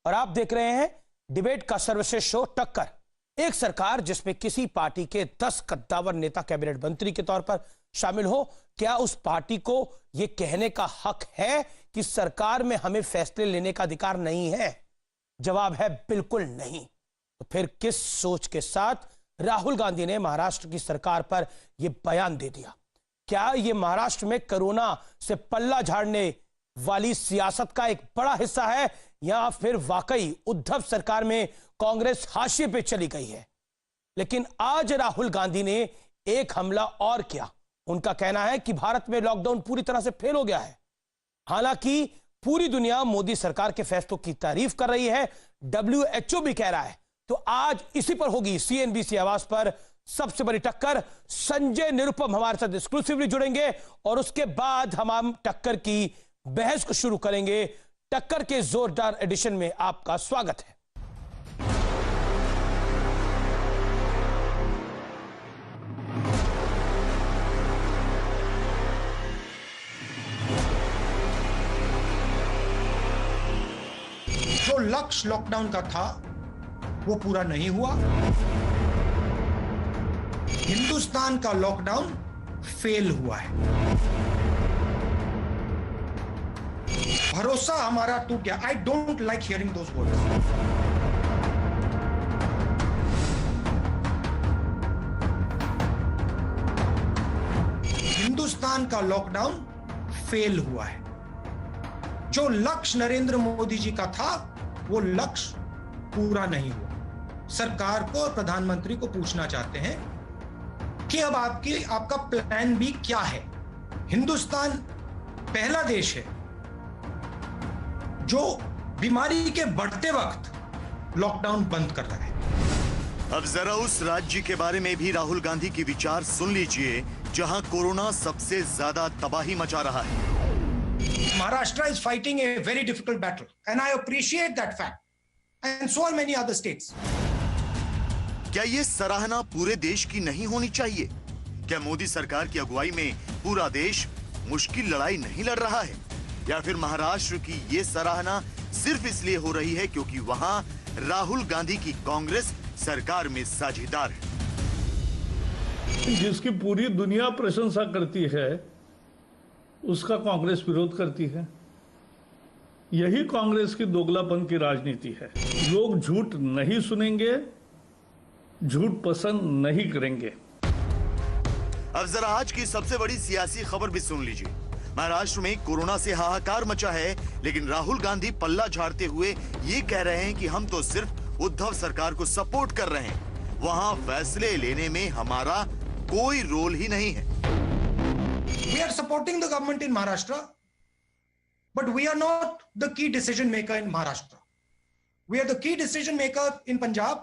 और आप देख रहे हैं डिबेट का सर्वश्रेष्ठ शो टक्कर। एक सरकार जिसमें किसी पार्टी के 10 कद्दावर नेता कैबिनेट मंत्री के तौर पर शामिल हो, क्या उस पार्टी को यह कहने का हक है कि सरकार में हमें फैसले लेने का अधिकार नहीं है? जवाब है बिल्कुल नहीं। तो फिर किस सोच के साथ राहुल गांधी ने महाराष्ट्र की सरकार पर यह बयान दे दिया? क्या यह महाराष्ट्र में कोरोना से पल्ला झाड़ने वाली सियासत का एक बड़ा हिस्सा है, या फिर वाकई उद्धव सरकार में कांग्रेस हाशिए पे चली गई है? लेकिन आज राहुल गांधी ने एक हमला और किया। उनका कहना है कि भारत में लॉकडाउन पूरी तरह से फेल हो गया है। हालांकि पूरी दुनिया मोदी सरकार के फैसलों की तारीफ कर रही है, WHO भी कह रहा है। तो आज इसी पर होगी CNBC आवाज पर सबसे बड़ी टक्कर। संजय निरुपम हमारे साथ एक्सक्लूसिवली जुड़ेंगे और उसके बाद हम टक्कर की बहस को शुरू करेंगे। टक्कर के जोरदार एडिशन में आपका स्वागत है। जो लक्ष्य लॉकडाउन का था वो पूरा नहीं हुआ। हिंदुस्तान का लॉकडाउन फेल हुआ है। भरोसा हमारा टूट गया। I don't like hearing those words. Hindustan का लॉकडाउन फेल हुआ है। जो लक्ष्य नरेंद्र मोदी जी का था वो लक्ष्य पूरा नहीं हुआ। सरकार को और प्रधानमंत्री को पूछना चाहते हैं कि अब आपका प्लान बी क्या है? हिंदुस्तान पहला देश है जो बीमारी के बढ़ते वक्त लॉकडाउन बंद कर रहा है। अब जरा उस राज्य के बारे में भी राहुल गांधी की विचार सुन लीजिए जहां कोरोना सबसे ज्यादा तबाही मचा रहा है। Maharashtra is fighting a very difficult battle and I appreciate that fact, and so are many other states. क्या ये सराहना पूरे देश की नहीं होनी चाहिए? क्या मोदी सरकार की अगुवाई में पूरा देश मुश्किल लड़ाई नहीं लड़ रहा है, या फिर महाराष्ट्र की ये सराहना सिर्फ इसलिए हो रही है क्योंकि वहां राहुल गांधी की कांग्रेस सरकार में साझेदार है? जिसकी पूरी दुनिया प्रशंसा करती है उसका कांग्रेस विरोध करती है। यही कांग्रेस की दोगलापन की राजनीति है। लोग झूठ नहीं सुनेंगे, झूठ पसंद नहीं करेंगे। अब जरा आज की सबसे बड़ी सियासी खबर भी सुन लीजिए। महाराष्ट्र में कोरोना से हाहाकार मचा है, लेकिन राहुल गांधी पल्ला झाड़ते हुए ये कह रहे हैं कि हम तो सिर्फ उद्धव सरकार को सपोर्ट कर रहे हैं, वहां फैसले लेने में हमारा कोई रोल ही नहीं है। We are supporting the government in Maharashtra, but we are not the key decision maker in Maharashtra. We are the key decision maker in Punjab.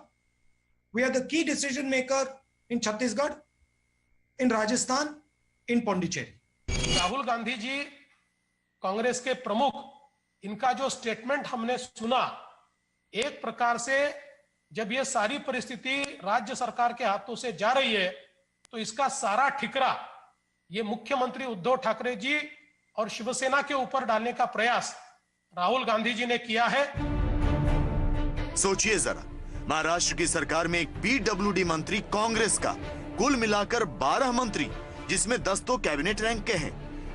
We are the key decision maker in Chhattisgarh, in Rajasthan, in Pondicherry. Rahul Gandhi ji Congress के प्रमुख, इनका जो statement हमने सुना, एक प्रकार से जब ये सारी परिस्थिति राज्य सरकार के हाथों से जा रही है तो इसका सारा ठिकरा ये मुख्यमंत्री उद्धव ठाकरे जी और शिवसेना के ऊपर डालने का प्रयास राहुल गांधी जी ने किया है। सोचिए जरा, महाराष्ट्र की सरकार में एक PWD मंत्री कांग्रेस का, कुल मिलाकर 12 मंत्री, जिसमें 10 तो कैबिनेट रैंक के हैं,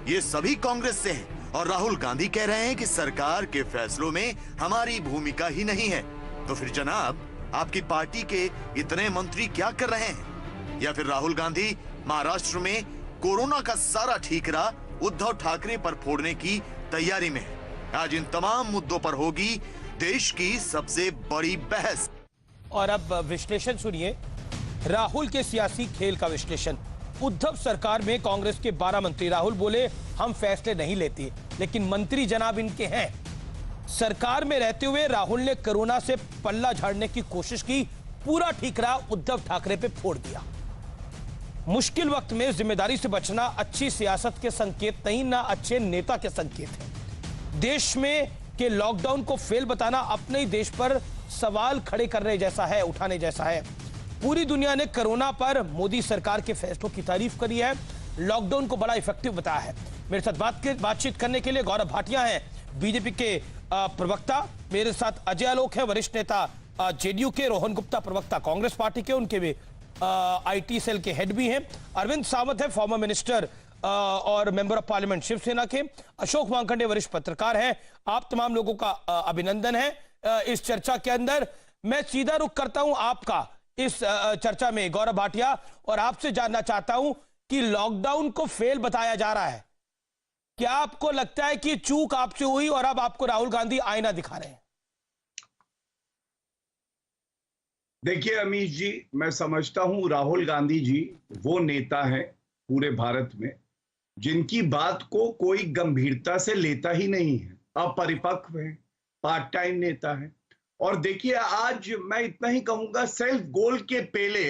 ये सभी कांग्रेस से हैं, और राहुल गांधी कह रहे हैं कि सरकार के फैसलों में हमारी भूमिका ही नहीं है। तो फिर जनाब, आपकी पार्टी के इतने मंत्री क्या कर रहे हैं? या फिर राहुल गांधी महाराष्ट्र में कोरोना का सारा ठीकरा उद्धव ठाकरे पर फोड़ने की तैयारी में है? आज इन तमाम मुद्दों पर होगी देश की सबसे बड़ी बहस। और अब विश्लेषण सुनिए, राहुल के सियासी खेल का विश्लेषण। उद्धव सरकार में कांग्रेस के 12 मंत्री, राहुल बोले हम फैसले नहीं लेते, लेकिन मंत्री जनाब इनके हैं। सरकार में रहते हुए राहुल ने कोरोना से पल्ला झाड़ने की कोशिश की, पूरा ठीकरा उद्धव ठाकरे पे फोड़ दिया। मुश्किल वक्त में जिम्मेदारी से बचना अच्छी सियासत के संकेत नहीं, ना अच्छे नेता के संकेत है। देश में के लॉकडाउन को फेल बताना अपने ही देश पर सवाल खड़े करने जैसा है, उठाने जैसा है। पूरी दुनिया ने कोरोना पर मोदी सरकार के फैसलों की तारीफ करी है, लॉकडाउन को बड़ा इफेक्टिव बताया है। मेरे साथ बातचीत करने के लिए गौरव भाटिया हैं, बीजेपी के प्रवक्ता। मेरे साथ अजय आलोक है, वरिष्ठ नेता जेडीयू के, रोहन गुप्ता प्रवक्ता कांग्रेस पार्टी के, उनके भी आईटी सेल के हेड भी हैं, अरविंद सावंत है फॉर्मर मिनिस्टर और मेंबर ऑफ पार्लियामेंट शिवसेना के, अशोक वानखड़े वरिष्ठ पत्रकार हैं। आप तमाम लोगों का अभिनंदन है इस चर्चा के अंदर। मैं सीधा रुख करता हूं आपका इस चर्चा में गौरव भाटिया, और आपसे जानना चाहता हूं कि लॉकडाउन को फेल बताया जा रहा है, क्या आपको लगता है कि चूक आपसे हुई और अब आपको राहुल गांधी आईना दिखा रहे हैं? देखिए अमीश जी, मैं समझता हूं राहुल गांधी जी वो नेता हैं पूरे भारत में जिनकी बात को कोई गंभीरता से लेता ही नहीं है, अपरिपक्व है, पार्ट टाइम नेता है। और देखिए आज मैं इतना ही कहूंगा, सेल्फ गोल के पहले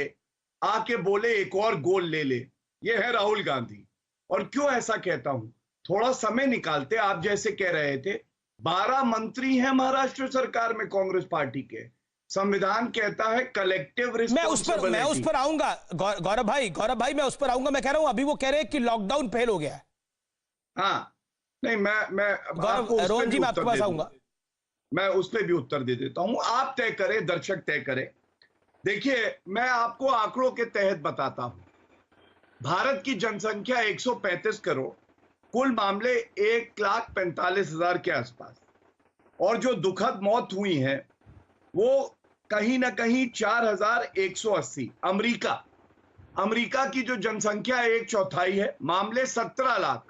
आके बोले एक और गोल ले ले, ये है राहुल गांधी। और क्यों ऐसा कहता हूं, थोड़ा समय निकालते, आप जैसे कह रहे थे 12 मंत्री हैं महाराष्ट्र सरकार में कांग्रेस पार्टी के, संविधान कहता है कलेक्टिव रिस्पांसिबिलिटी। मैं उस पर आऊंगा गौरव भाई मैं उस पर आऊंगा। मैं कह रहा हूं अभी वो कह रहे हैं कि लॉकडाउन फेल हो गया है। हाँ नहीं, मैं रोहन जी मैं आपके पास आऊंगा, मैं उस पर भी उत्तर दे देता हूं, आप तय करें, दर्शक तय करें। देखिए मैं आपको आंकड़ों के तहत बताता हूं, भारत की जनसंख्या 135 करोड़, कुल मामले 1,45,000 के आसपास, और जो दुखद मौत हुई है वो कहीं ना कहीं 4,180। अमेरिका की जो जनसंख्या 1/4 है, मामले 17 लाख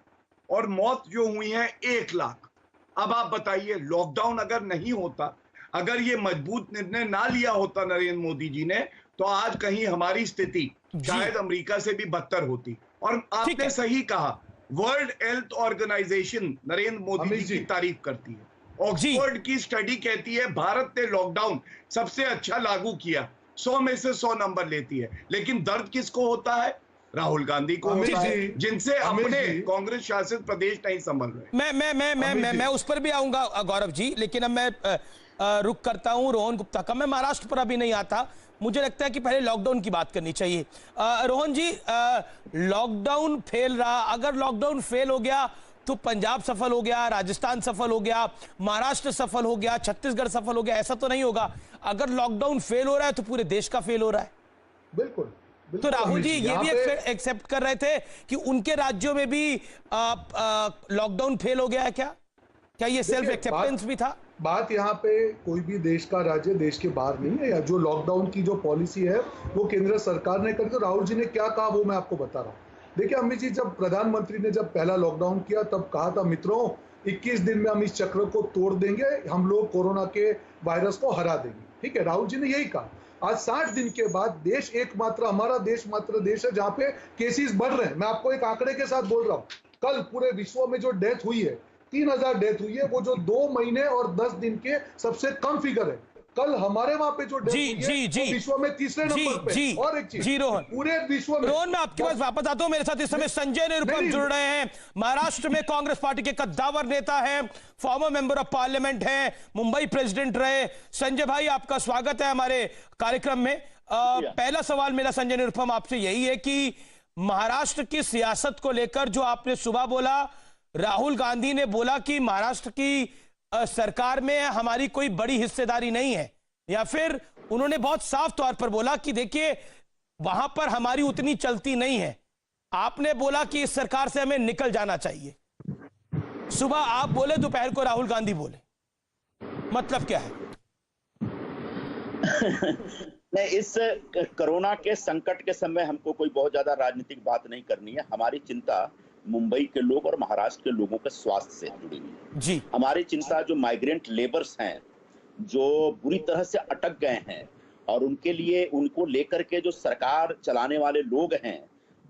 और मौत जो हुई है 1 लाख। अब आप बताइए, लॉकडाउन अगर नहीं होता, अगर ये मजबूत निर्णय ना लिया होता नरेंद्र मोदी जी ने, तो आज कहीं हमारी स्थिति शायद अमेरिका से भी बदतर होती। और आपने सही कहा, World Health Organization Narendra Modi ji की तारीफ करती है। ऑक्सफोर्ड की स्टडी कहती है भारत ने लॉकडाउन सबसे अच्छा लागू किया, 100 में से 100 नंबर लेती है। लेकिन दर्द किसको होता है? राहुल गांधी को होता है, जिनसे अपने कांग्रेस शासित प्रदेश नहीं संभल रहे। मैं उस पर भी आऊंगा गौरव जी, लेकिन अब मैं रुक करता हूं रोहन गुप्ता का। मैं महाराष्ट्र पर अभी नहीं आता, मुझे लगता है कि पहले लॉकडाउन की बात करनी चाहिए। रोहन जी, लॉकडाउन फेल रहा, अगर लॉकडाउन फेल हो गया तो पंजाब सफल हो गया, राजस्थान सफल हो गया, महाराष्ट्र सफल हो गया, छत्तीसगढ़ सफल हो गया, ऐसा तो नहीं होगा। अगर लॉकडाउन फेल हो रहा है तो पूरे देश का फेल हो रहा है। बिल्कुल। तो राहुल जी ये भी एक्सेप्ट कर रहे थे कि उनके राज्यों में भी लॉकडाउन फेल हो गया है। क्या ये सेल्फ एक्सेप्टेंस भी था? बात यहाँ पे कोई भी देश का राज्य देश के बाहर नहीं है, या जो लॉकडाउन की जो पॉलिसी है वो केंद्र सरकार ने करके, राहुल जी ने क्या कहा वो मैं आपको बता रहा हूँ। देखिए अमित जी, जब प्रधानमंत्री ने जब पहला लॉकडाउन किया तब कहा था, मित्रों 21 दिन में हम इस चक्र को तोड़ देंगे, हम लोग कोरोना के वायरस को हरा देंगे। ठीक है, राहुल जी ने यही कहा। आज 60 दिन के बाद देश हमारा देश मात्र देश है जहां पे केसेस बढ़ रहे हैं। मैं आपको एक आंकड़े के साथ बोल रहा हूं, कल पूरे विश्व में जो डेथ हुई है 3000 डेथ हुई है, वो जो 2 महीने और 10 दिन के सबसे कम फिगर है। कल हमारे वहां पे जो डेथ हुई है वो विश्व में तीसरे नंबर पे। और एक चीज, रोहन, पूरे विश्व में, रोहन मैं आपके पास वापस आता हूं। मेरे साथ इस समय संजय निरुपम जुड़ रहे हैं, महाराष्ट्र में कांग्रेस पार्टी के कद्दावर नेता हैं, फॉर्मर मेंबर ऑफ पार्लियामेंट हैं, मुंबई प्रेसिडेंट रहे। संजय भाई आपका स्वागत है हमारे कार्यक्रम में। पहला सवाल मेरा संजय निरुपम आपसे यही है कि महाराष्ट्र की सियासत को लेकर जो आपने सुबह बोला, राहुल गांधी ने बोला कि महाराष्ट्र की सरकार में हमारी कोई बड़ी हिस्सेदारी नहीं है, या फिर उन्होंने बहुत साफ तौर पर बोला कि देखिए वहां पर हमारी उतनी चलती नहीं है। आपने बोला कि इस सरकार से हमें निकल जाना चाहिए। सुबह आप बोले, दोपहर को राहुल गांधी बोले, मतलब क्या है? नहीं, इस कोरोना के संकट के समय हमको कोई बहुत ज्यादा राजनीतिक बात नहीं करनी है। हमारी चिंता मुंबई के लोग और महाराष्ट्र के लोगों के स्वास्थ्य से जुड़ी हुई है जी। हमारी चिंता जो माइग्रेंट लेबर्स हैं, जो बुरी तरह से अटक गए हैं, और उनके लिए, उनको लेकर के जो सरकार चलाने वाले लोग हैं,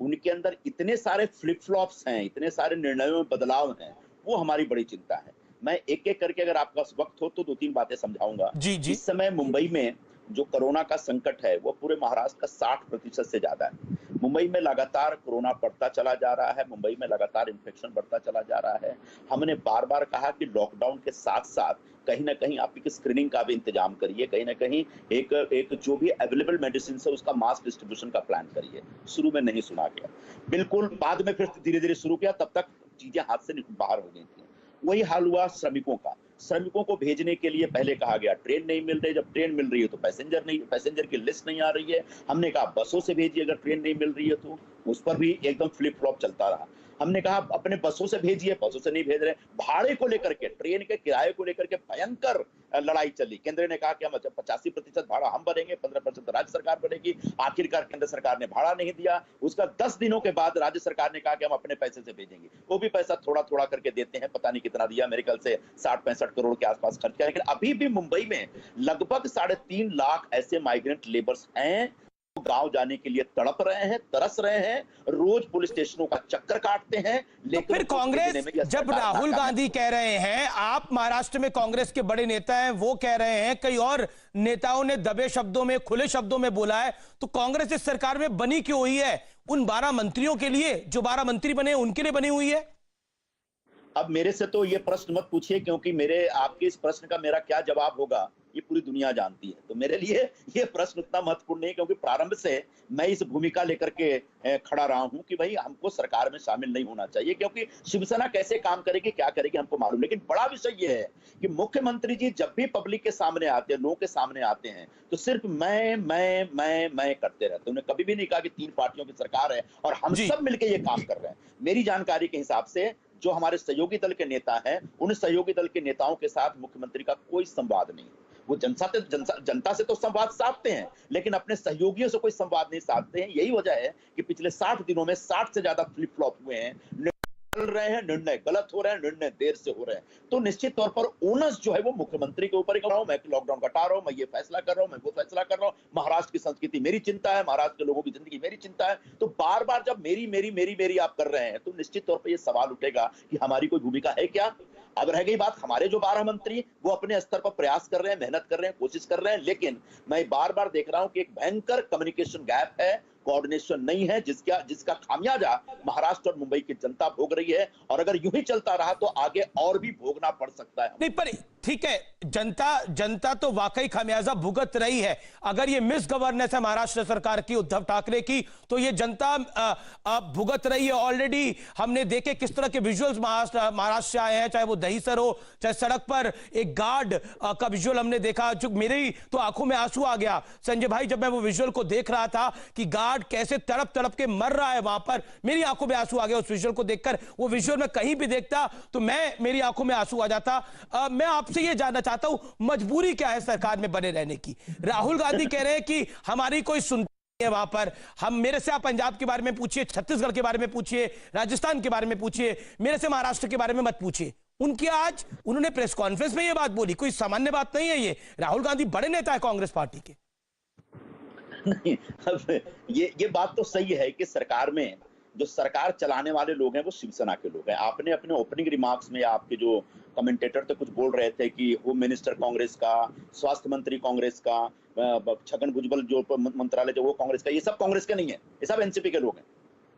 उनके अंदर इतने सारे फ्लिप फ्लॉप्स हैं, इतने सारे निर्णयों में बदलाव हैं, वो हमारी बड़ी चिंता है। मैं एक एक करके, अगर आपका वक्त हो तो 2-3 बातें समझाऊंगा जी। इस समय मुंबई में जो कोरोना का संकट है वो पूरे महाराष्ट्र का 60% से ज्यादा है। मुंबई में लगातार कोरोना बढ़ता चला जा रहा है, मुंबई में लगातार इन्फेक्शन बढ़ता चला जा रहा है। हमने बार बार कहा कि लॉकडाउन के साथ साथ कहीं ना कहीं आप एक स्क्रीनिंग का भी इंतजाम करिए, कहीं ना कहीं एक जो भी अवेलेबल मेडिसिन है उसका मास डिस्ट्रीब्यूशन का प्लान करिए। शुरू में नहीं सुना गया, बिल्कुल बाद में फिर धीरे धीरे शुरू किया, तब तक चीजें हाथ से बाहर हो गई थी। वही हाल हुआ श्रमिकों का। श्रमिकों को भेजने के लिए पहले कहा गया ट्रेन नहीं मिल रही, जब ट्रेन मिल रही है तो पैसेंजर की लिस्ट नहीं आ रही है। हमने कहा बसों से भेजिए अगर ट्रेन नहीं मिल रही है तो, उस पर भी एकदम फ्लिप फ्लॉप चलता रहा। हमने कहा अपने बसों से भेजिए, बसों से नहीं भेज रहे। भाड़े को लेकर के, ट्रेन के किराए को लेकर के भयंकर लड़ाई चली। केंद्र ने कहा कि हम 85% भाड़ा हम भरेंगे, 15% राज्य सरकार भरेगी। आखिरकार केंद्र सरकार ने भाड़ा नहीं दिया। उसका 10 दिनों के बाद राज्य सरकार ने कहा कि हम अपने पैसे से भेजेंगे। वो भी पैसा थोड़ा थोड़ा करके देते हैं, पता नहीं कितना दिया, मेरे ख्याल से 60-65 करोड़ के आसपास खर्च किया। लेकिन अभी भी मुंबई में लगभग 3.5 लाख ऐसे माइग्रेंट लेबर्स हैं गांव जाने के लिए तड़प रहे हैं, तरस रहे हैं, रोज पुलिस स्टेशनों का चक्कर काटते हैं। लेकिन तो फिर कांग्रेस, जब राहुल गांधी कह रहे हैं, आप महाराष्ट्र में कांग्रेस के बड़े नेता हैं, वो कह रहे हैं, कई और नेताओं ने दबे शब्दों में, खुले शब्दों में बोला है, तो कांग्रेस इस सरकार में बनी क्यों हुई है? उन 12 मंत्रियों के लिए, जो 12 मंत्री बने उनके लिए बनी हुई है? अब मेरे से तो ये प्रश्न मत पूछिए, क्योंकि मेरे आपके इस प्रश्न का मेरा क्या जवाब होगा ये पूरी दुनिया जानती है। तो मेरे लिए ये प्रश्न उतना महत्वपूर्ण नहीं, क्योंकि प्रारंभ से मैं इस भूमिका लेकर के खड़ा रहा हूं कि भाई हमको सरकार में शामिल नहीं होना चाहिए, क्योंकि शिवसेना कैसे काम करेगी, क्या करेगी हमको मालूम। लेकिन बड़ा विषय ये है कि मुख्यमंत्री जी जब भी पब्लिक के सामने आते हैं, लोगों के सामने आते हैं, तो सिर्फ मैं करते रहते। उन्हें कभी भी नहीं कहा कि 3 पार्टियों की सरकार है और हम सब मिलकर ये काम कर रहे हैं। मेरी जानकारी के हिसाब से जो हमारे सहयोगी दल के नेता हैं, उन सहयोगी दल के नेताओं के साथ मुख्यमंत्री का कोई संवाद नहीं। वो जनता से तो संवाद साधते हैं, लेकिन अपने सहयोगियों से कोई संवाद नहीं साधते हैं। यही वजह है कि पिछले 60 दिनों में 60 से ज्यादा फ्लिप फ्लॉप हुए हैं, चल रहे हैं, निर्णय गलत हो रहे हैं, निर्णय देर से हो रहे हैं। तो निश्चित तौर पर ओनस जो है वो मुख्यमंत्री के ऊपर ही कर रहा हूं। मैं लॉकडाउन हटा रहा हूं, मैं ये फैसला कर रहा हूं, मैं वो फैसला कर रहा हूं। महाराष्ट्र की संस्कृति मेरी चिंता है, महाराष्ट्र के लोगों की जिंदगी मेरी चिंता है। तो बार बार जब मेरी आप कर रहे हैं, तो निश्चित तौर पर यह सवाल उठेगा कि हमारी कोई भूमिका है क्या। अब रह गई बात हमारे जो 12 मंत्री, वो अपने स्तर पर प्रयास कर रहे हैं, मेहनत कर रहे हैं, कोशिश कर रहे हैं, लेकिन मैं बार बार देख रहा हूं कि एक भयंकर कम्युनिकेशन गैप है, कोऑर्डिनेशन नहीं है, जिसका खामियाजा महाराष्ट्र और मुंबई की जनता भोग रही है। और अगर यूं ही चलता रहा तो आगे और भी भोगना पड़ सकता है। नहीं, पर ठीक है, जनता तो वाकई खामियाजा भुगत रही है। अगर ये मिस गवर्नेंस है महाराष्ट्र सरकार की, उद्धव ठाकरे की, तो ये जनता भुगत रही है ऑलरेडी। हमने देखे किस तरह के विजुअल्स महाराष्ट्र से आए हैं, चाहे वो दहीसर हो, चाहे सड़क पर एक गार्ड का विजुअल हमने देखा, जो मेरी तो आंखों में आंसू आ गया संजय भाई, जब मैं वो विजुअल को देख रहा था कि गार्ड कैसे तड़प तड़प के मर रहा है वहां पर। मेरी आंखों में आंसू आ गया उस विजुअल को देखकर। वो विजुअल मैं कहीं भी देखता तो मेरी आंखों में आंसू आ जाता। मैं आपसे ये जानना चाहता हूं, मजबूरी क्या है सरकार में बने रहने की? राहुल गांधी कह रहे हैं कि हमारी कोई सुनती है वहां पर। मेरे से आप पंजाब के बारे में पूछिए, छत्तीसगढ़ के बारे में पूछिए, राजस्थान के बारे में पूछिए, मेरे से महाराष्ट्र के बारे में मत पूछिए। आज उन्होंने प्रेस कॉन्फ्रेंस में ये बात बोली, कोई सामान्य बात नहीं है ये। राहुल गांधी बड़े नेता है कांग्रेस पार्टी के। नहीं, अब ये बात तो सही है कि सरकार में जो सरकार चलाने वाले लोग हैं वो शिवसेना के लोग हैं। आपने अपने ओपनिंग रिमार्क्स में, आपके जो कमेंटेटर थे कुछ बोल रहे थे कि होम मिनिस्टर कांग्रेस का, स्वास्थ्य मंत्री कांग्रेस का, छगन भुजबल जो मंत्रालय जो वो कांग्रेस का, ये सब कांग्रेस के नहीं है, ये सब एनसीपी के लोग हैं।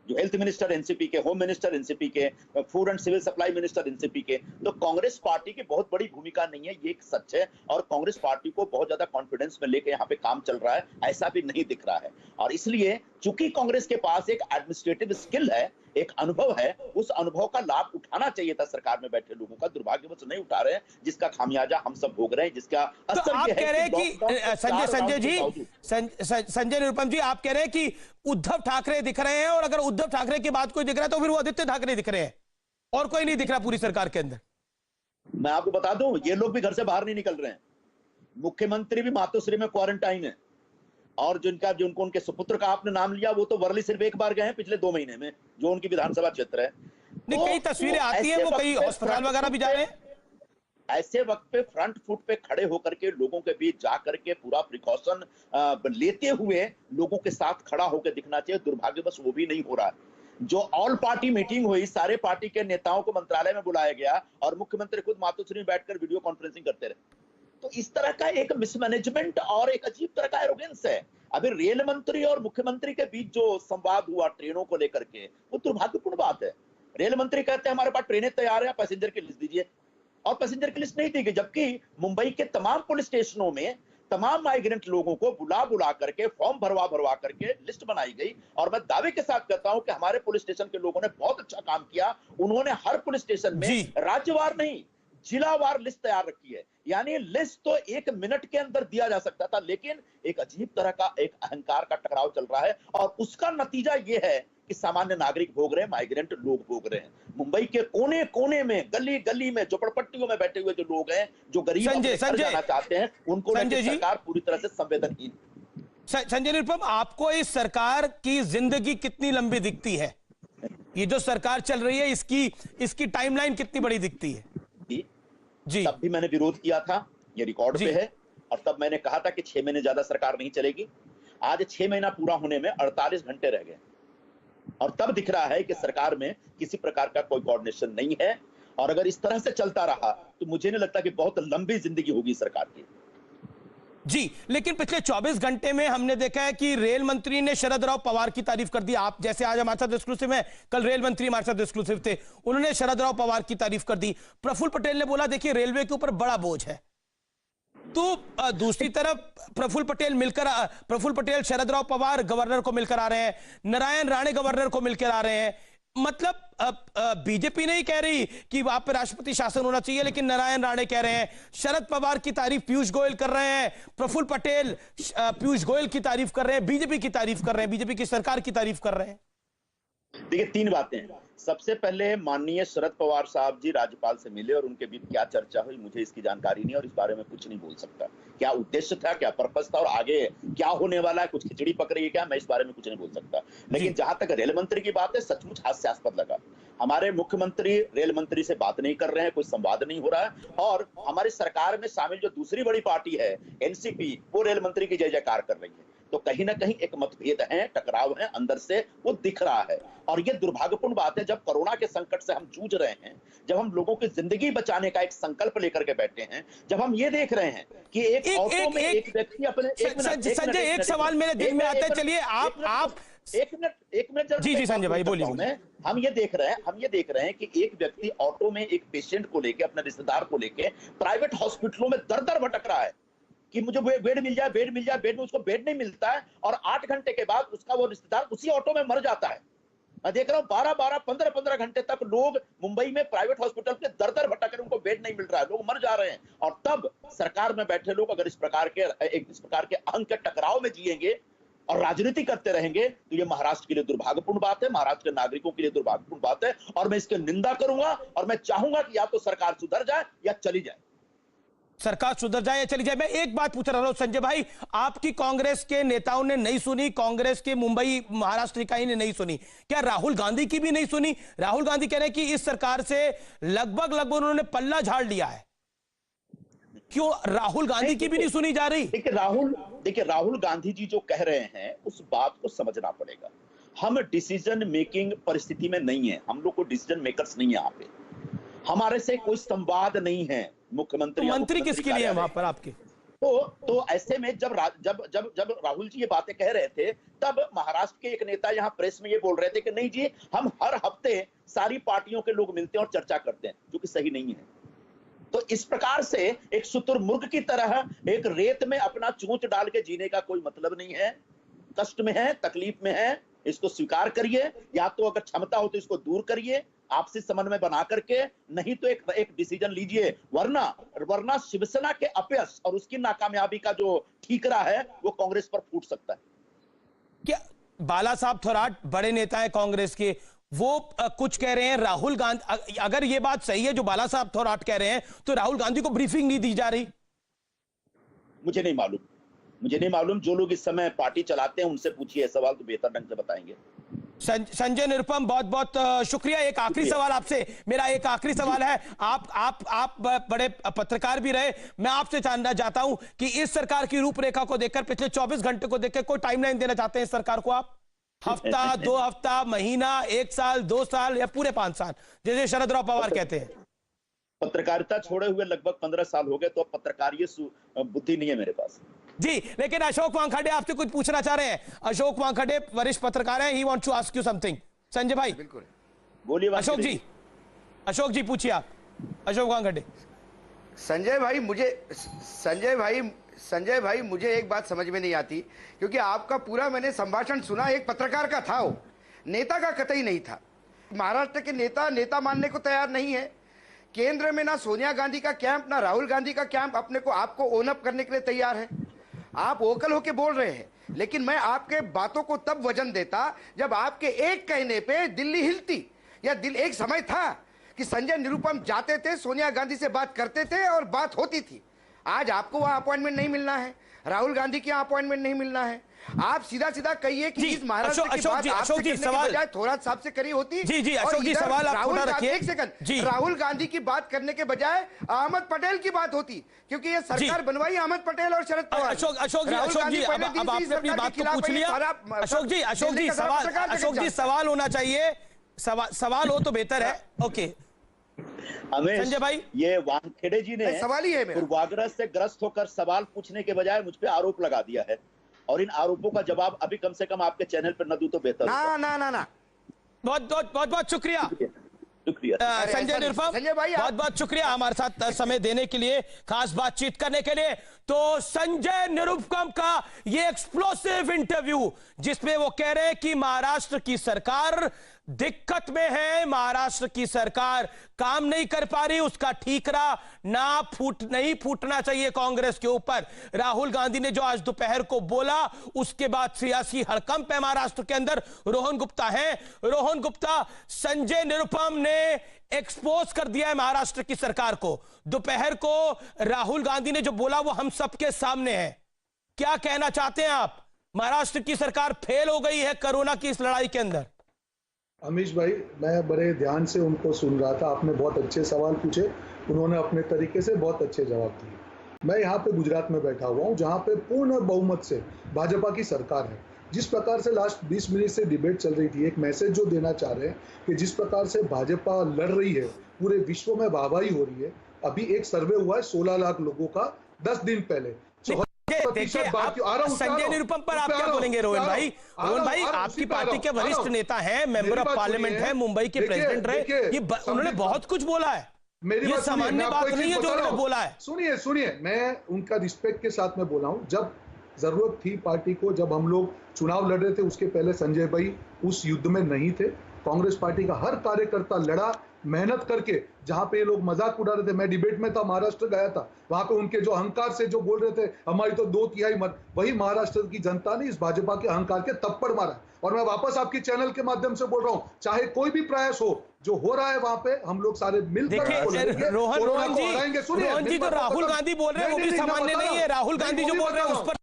जो हेल्थ मिनिस्टर एनसीपी के, होम मिनिस्टर एनसीपी के, food and civil supply minister NCP के। तो कांग्रेस पार्टी की बहुत बड़ी भूमिका नहीं है, ये एक सच है। और कांग्रेस पार्टी को बहुत ज्यादा कॉन्फिडेंस में लेकर यहाँ पे काम चल रहा है, ऐसा भी नहीं दिख रहा है। और इसलिए चूंकि कांग्रेस के पास एक एडमिनिस्ट्रेटिव स्किल है, एक अनुभव है, उस अनुभव का लाभ उठाना चाहिए था सरकार में बैठे लोगों का। दुर्भाग्यवश नहीं उठा रहे हैं, जिसका खामियाजा हम सब भोग रहे हैं। जिसका असर तो आप कह रहे हैं कि संजय निरुपम जी, आप कह रहे हैं कि उद्धव ठाकरे दिख रहे हैं, और अगर उद्धव ठाकरे के बाद कोई दिख रहा है तो फिर वो आदित्य ठाकरे दिख रहे हैं, और कोई नहीं दिख रहा पूरी सरकार के अंदर। मैं आपको बता दूं, ये लोग भी घर से बाहर नहीं निकल रहे हैं। मुख्यमंत्री भी मातोश्री में क्वारंटाइन है, और जिनको उनके सुपुत्र का आपने नाम लिया, वो तो वर्ली सिर्फ एक बार गए हैं पिछले 2 महीने में, जो उनकी विधानसभा क्षेत्र है। नहीं, कई तस्वीरें आती हैं, वो कई अस्पताल वगैरह भी जा रहे हैं। ऐसे वक्त पे फ्रंट फुट पे खड़े होकर के लोगों के बीच जा करके पूरा प्रिकॉशन लेते हुए लोगों के साथ खड़ा होकर दिखना चाहिए। दुर्भाग्यवश वो भी नहीं हो रहा है। जो ऑल पार्टी मीटिंग हुई, सारे पार्टी के नेताओं को मंत्रालय में बुलाया गया और मुख्यमंत्री खुद मातोश्री में बैठकर वीडियो कॉन्फ्रेंसिंग करते रहे। तो इस तरह का एक मिसमैनेजमेंट और एक अजीब तरह का एरोगेंस है। अभी रेल मंत्री और मुख्यमंत्री के बीच जो संवाद हुआ ट्रेनों को लेकर के, वो दुर्भाग्यपूर्ण बात है। रेल मंत्री कहते हैं हमारे पास ट्रेनें तैयार हैं, पैसेंजर की लिस्ट दीजिए, और पैसेंजर की लिस्ट नहीं दी गई। जबकि मुंबई के तमाम पुलिस स्टेशनों में तमाम माइग्रेंट लोगों को बुला करके फॉर्म भरवा करके लिस्ट बनाई गई। और मैं दावे के साथ कहता हूं कि हमारे पुलिस स्टेशन के लोगों ने बहुत अच्छा काम किया। उन्होंने हर पुलिस स्टेशन में राज्यवार नहीं, जिलावार लिस्ट तैयार रखी है। यानी लिस्ट तो 1 मिनट के अंदर दिया जा सकता था, लेकिन एक अजीब तरह का एक अहंकार का टकराव चल रहा है और उसका नतीजा यह है कि सामान्य नागरिक भोग रहे हैं, माइग्रेंट लोग भोग रहे हैं। मुंबई के कोने कोने में, गली गली में, झोपड़पट्टियों में बैठे हुए जो लोग हैं, जो गरीब अपने घर जाना चाहते हैं, उनको सरकार पूरी तरह से संवेदनहीन। संजय निरुपम, आपको इस सरकार की जिंदगी कितनी लंबी दिखती है? ये जो सरकार चल रही है, इसकी टाइमलाइन कितनी बड़ी दिखती है? जी, तब भी मैंने विरोध किया था, ये रिकॉर्ड पे है, और तब मैंने कहा था कि 6 महीने ज्यादा सरकार नहीं चलेगी। आज 6 महीना पूरा होने में 48 घंटे रह गए और तब दिख रहा है कि सरकार में किसी प्रकार का कोई कोऑर्डिनेशन नहीं है। और अगर इस तरह से चलता रहा तो मुझे नहीं लगता कि बहुत लंबी जिंदगी होगी सरकार की। जी, लेकिन पिछले 24 घंटे में हमने देखा है कि रेल मंत्री ने शरद राव पवार की तारीफ कर दी। आप जैसे आज हमारे साथ एक्सक्लूसिव है, कल रेल मंत्री हमारे साथ एक्सक्लूसिव थे, उन्होंने शरद राव पवार की तारीफ कर दी। प्रफुल्ल पटेल ने बोला देखिए रेलवे के ऊपर बड़ा बोझ है। तो दूसरी तरफ प्रफुल्ल पटेल शरद राव पवार गवर्नर को मिलकर आ रहे हैं, नारायण राणे गवर्नर को मिलकर आ रहे हैं। मतलब बीजेपी नहीं कह रही कि वहां पर राष्ट्रपति शासन होना चाहिए, लेकिन नारायण राणे कह रहे हैं। शरद पवार की तारीफ पीयूष गोयल कर रहे हैं, प्रफुल्ल पटेल पीयूष गोयल की तारीफ कर रहे हैं, बीजेपी की तारीफ कर रहे हैं, बीजेपी की सरकार की तारीफ कर रहे हैं। देखिए, 3 बातें हैं। सबसे पहले माननीय शरद पवार साहब जी राज्यपाल से मिले और उनके बीच क्या चर्चा हुई, मुझे इसकी जानकारी नहीं और इस बारे में कुछ नहीं बोल सकता। क्या उद्देश्य था, क्या पर्पस था और आगे क्या होने वाला है, कुछ खिचड़ी पक रही है क्या, मैं इस बारे में कुछ नहीं बोल सकता। लेकिन जहां तक रेल मंत्री की बात है, सचमुच हास्यास्पद लगा। हमारे मुख्यमंत्री रेल मंत्री से बात नहीं कर रहे हैं, कोई संवाद नहीं हो रहा है और हमारी सरकार में शामिल जो दूसरी बड़ी पार्टी है एनसीपी, वो रेल मंत्री की जय जयकार कर रही है। तो कहीं ना कहीं एक मतभेद है, टकराव है, अंदर से वो दिख रहा है। और ये दुर्भाग्यपूर्ण बात है, जब कोरोना के संकट से हम जूझ रहे हैं, जब हम लोगों की जिंदगी बचाने का एक संकल्प लेकर के बैठे हैं, जब हम ये देख रहे हैं कि एक ऑटो में एक व्यक्ति अपने संजय, एक सवाल मेरे दिल में आता है। चलिए आप एक मिनट जी संजय भाई बोलिए। हम ये देख रहे हैं कि एक व्यक्ति ऑटो में एक पेशेंट को लेके, अपने रिश्तेदार को लेके प्राइवेट हॉस्पिटलों में दर भटक रहा है कि मुझे बेड मिल जाए, बेड में उसको बेड नहीं मिलता है और 8 घंटे के बाद उसका वो रिश्तेदार उसी ऑटो में मर जाता है। मैं देख रहा हूँ 12-12, 15-15 घंटे तक लोग मुंबई में प्राइवेट हॉस्पिटल के दर भटक कर, उनको बेड नहीं मिल रहा है, लोग मर जा रहे हैं। और तब सरकार में बैठे लोग अगर इस प्रकार के अहंकार के टकराव में जिएंगे और राजनीति करते रहेंगे तो ये महाराष्ट्र के लिए दुर्भाग्यपूर्ण बात है, महाराष्ट्र के नागरिकों के लिए दुर्भाग्यपूर्ण बात है और मैं इसकी निंदा करूंगा और मैं चाहूंगा कि या तो सरकार सुधर जाए या चली जाए। सरकार सुधर जाए या चली जाए। मैं एक बात पूछ रहा हूं संजय भाई, आपकी कांग्रेस के नेताओं ने नहीं सुनी, कांग्रेस के मुंबई महाराष्ट्र इकाई ने नहीं सुनी, क्या राहुल गांधी की भी नहीं सुनी? राहुल गांधी कह रहे हैं कि इस सरकार से लगभग उन्होंने पल्ला झाड़ लिया है। क्यों राहुल गांधी की भी नहीं सुनी जा रही? देखिए राहुल गांधी जी जो कह रहे हैं उस बात को समझना पड़ेगा। हम डिसीजन मेकिंग परिस्थिति में नहीं है, हम लोग को डिसीजन मेकर्स नहीं है यहाँ पे, हमारे से कोई संवाद नहीं है। मंत्री किसके लिए है वहां पर आपके? तो ऐसे में जब राहुल जी ये बातें कह रहे थे, तब महाराष्ट्र के एक नेता यहाँ प्रेस में ये बोल रहे थे कि नहीं जी, हम हर हफ्ते सारी पार्टियों के लोग मिलते हैं और चर्चा करते हैं, जो कि सही नहीं है। तो इस प्रकार से एक शुतुरमुर्ग की तरह एक रेत में अपना चोंच डाल के जीने का कोई मतलब नहीं है। कष्ट में है, तकलीफ में है, इसको स्वीकार करिए, या तो अगर क्षमता हो तो इसको दूर करिए आपसी समन्वय बना करके, नहीं तो एक डिसीजन लीजिए, वरना शिवसेना के अपयश और उसकी नाकामयाबी का जो ठीकरा है वो कांग्रेस पर फूट सकता है। क्या बाला साहब थोराट बड़े नेता है कांग्रेस के, वो कुछ कह रहे हैं, राहुल गांधी, अगर ये बात सही है जो बाला साहब थोराट कह रहे हैं, तो राहुल गांधी को ब्रीफिंग नहीं दी जा रही? मुझे नहीं मालूम, जो लोग इस समय पार्टी चलाते हैं उनसे पूछिए सवाल, तो बेहतर ढंग से बताएंगे। संजय निरुपम, बहुत बहुत शुक्रिया। एक आखिरी सवाल आपसे, मेरा एक आखिरी सवाल है, आप बड़े पत्रकार भी रहे, मैं आपसे जानना चाहता हूं कि इस सरकार की रूपरेखा को देखकर, पिछले 24 घंटे को देखकर कोई टाइमलाइन देना चाहते हैं इस सरकार को आप? हफ्ता, 2 हफ्ता, महीना, 1 साल, 2 साल या पूरे 5 साल, जैसे शरद राव पवार कहते हैं? पत्रकारिता छोड़े हुए लगभग 15 साल हो गए, तो पत्रकारिता बुद्धि नहीं है मेरे पास जी। लेकिन अशोक वानखेड़े आपसे कुछ पूछना चाह रहे हैं। अशोक वानखेड़े वरिष्ठ पत्रकार हैं, he wants to ask you something. Sanjay भाई बिल्कुल बोलिए। अशोक जी पूछिए आप। अशोक वानखेड़े। संजय भाई मुझे एक बात समझ में नहीं आती, क्योंकि आपका पूरा मैंने संभाषण सुना, एक पत्रकार का था, वो नेता का कतई नहीं था। महाराष्ट्र के नेता मानने को तैयार नहीं है। केंद्र में ना सोनिया गांधी का कैंप ना राहुल गांधी का कैंप अपने को आपको ओन अप करने के लिए तैयार है। आप वोकल होके बोल रहे हैं, लेकिन मैं आपके बातों को तब वजन देता जब आपके एक कहने पे दिल्ली हिलती। या एक समय था कि संजय निरुपम जाते थे, सोनिया गांधी से बात करते थे और बात होती थी। आज आपको वहां अपॉइंटमेंट नहीं मिलना है, राहुल गांधी के यहाँ अपॉइंटमेंट नहीं मिलना है। आप सीधा सीधा कहिए कि इस महाराष्ट्र की बात आपसे करने के बजाय थोरात साहब से करी होती। जी अशोक जी, सवाल आप थोड़ा रखिए। एक सेकंड, राहुल गांधी की बात करने के बजाय अहमद पटेल की बात होती, क्योंकि ये सरकार बनवाई अहमद पटेल और शरद पवार। अशोक जी, अब आपने अपनी बात को पूछ लिया। अशोक जी सवाल होना चाहिए, सवाल हो तो बेहतर है। ओके संजय भाई, ये वानखेड़े जी ने सवाल ही है पूर्वाग्रह से ग्रस्त होकर सवाल पूछने के बजाय मुझ पे आरोप लगा दिया है, और इन आरोपों का जवाब अभी कम से कम आपके चैनल पर न दूं तो बेहतर होगा। ना बहुत शुक्रिया संजय निरुपम, बहुत शुक्रिया हमारे साथ समय देने के लिए, खास बातचीत करने के लिए। तो संजय निरुपम का ये एक्सप्लोसिव इंटरव्यू, जिसमें वो कह रहे हैं कि महाराष्ट्र की सरकार दिक्कत में है, महाराष्ट्र की सरकार काम नहीं कर पा रही, उसका ठीकरा नहीं फूटना चाहिए कांग्रेस के ऊपर। राहुल गांधी ने जो आज दोपहर को बोला, उसके बाद सियासी हड़कंप है महाराष्ट्र के अंदर। रोहन गुप्ता है, रोहन गुप्ता, संजय निरुपम ने एक्सपोज कर दिया है महाराष्ट्र की सरकार को। दोपहर को राहुल गांधी ने जो बोला वो हम सबके सामने है। क्या कहना चाहते हैं आप? महाराष्ट्र की सरकार फेल हो गई है कोरोना की इस लड़ाई के अंदर। अमीश भाई, मैं बड़े ध्यान से उनको सुन रहा था, आपने बहुत अच्छे सवाल पूछे, उन्होंने अपने तरीके से बहुत अच्छे जवाब दिए। मैं यहाँ पे गुजरात में बैठा हुआ हूँ, जहाँ पे पूर्ण बहुमत से भाजपा की सरकार है। जिस प्रकार से लास्ट 20 मिनट से डिबेट चल रही थी, एक मैसेज जो देना चाह रहे हैं कि जिस प्रकार से भाजपा लड़ रही है, पूरे विश्व में वाहवाही हो रही है। अभी एक सर्वे हुआ है 16 लाख लोगों का 10 दिन पहले। देखिए, संजय निरुपम पर आप क्या बोलेंगे रोहन भाई? रोहन भाई आपकी पार्टी के वरिष्ठ नेता हैं, मेंबर ऑफ पार्लियामेंट हैं, मुंबई के प्रेसिडेंट रहे, ये उन्होंने बहुत कुछ बोला है। ये सामान्य बात नहीं है जो उन्होंने बोला है। सुनिए, मैं उनका रिस्पेक्ट के साथ में बोला हूं। जब जरूरत थी पार्टी को, जब हम लोग चुनाव लड़ रहे थे, उसके पहले संजय भाई उस युद्ध में नहीं थे। कांग्रेस पार्टी का हर कार्यकर्ता लड़ा, मेहनत करके। जहां पे ये लोग मजाक उड़ा रहे थे, मैं डिबेट में था, महाराष्ट्र गया था, वहां पे उनके जो अहंकार से जो बोल रहे थे हमारी तो 2/3 मत, वही महाराष्ट्र की जनता ने इस भाजपा के अहंकार के थप्पड़ मारा। और मैं वापस आपकी चैनल के माध्यम से बोल रहा हूं, चाहे कोई भी प्रयास हो जो हो रहा है वहां पे, हम लोग सारे मिलकर रोहन जी, तो राहुल गांधी बोल रहे हैं वो भी सामान्य नहीं है। राहुल गांधी जो बोल रहे हैं उस पर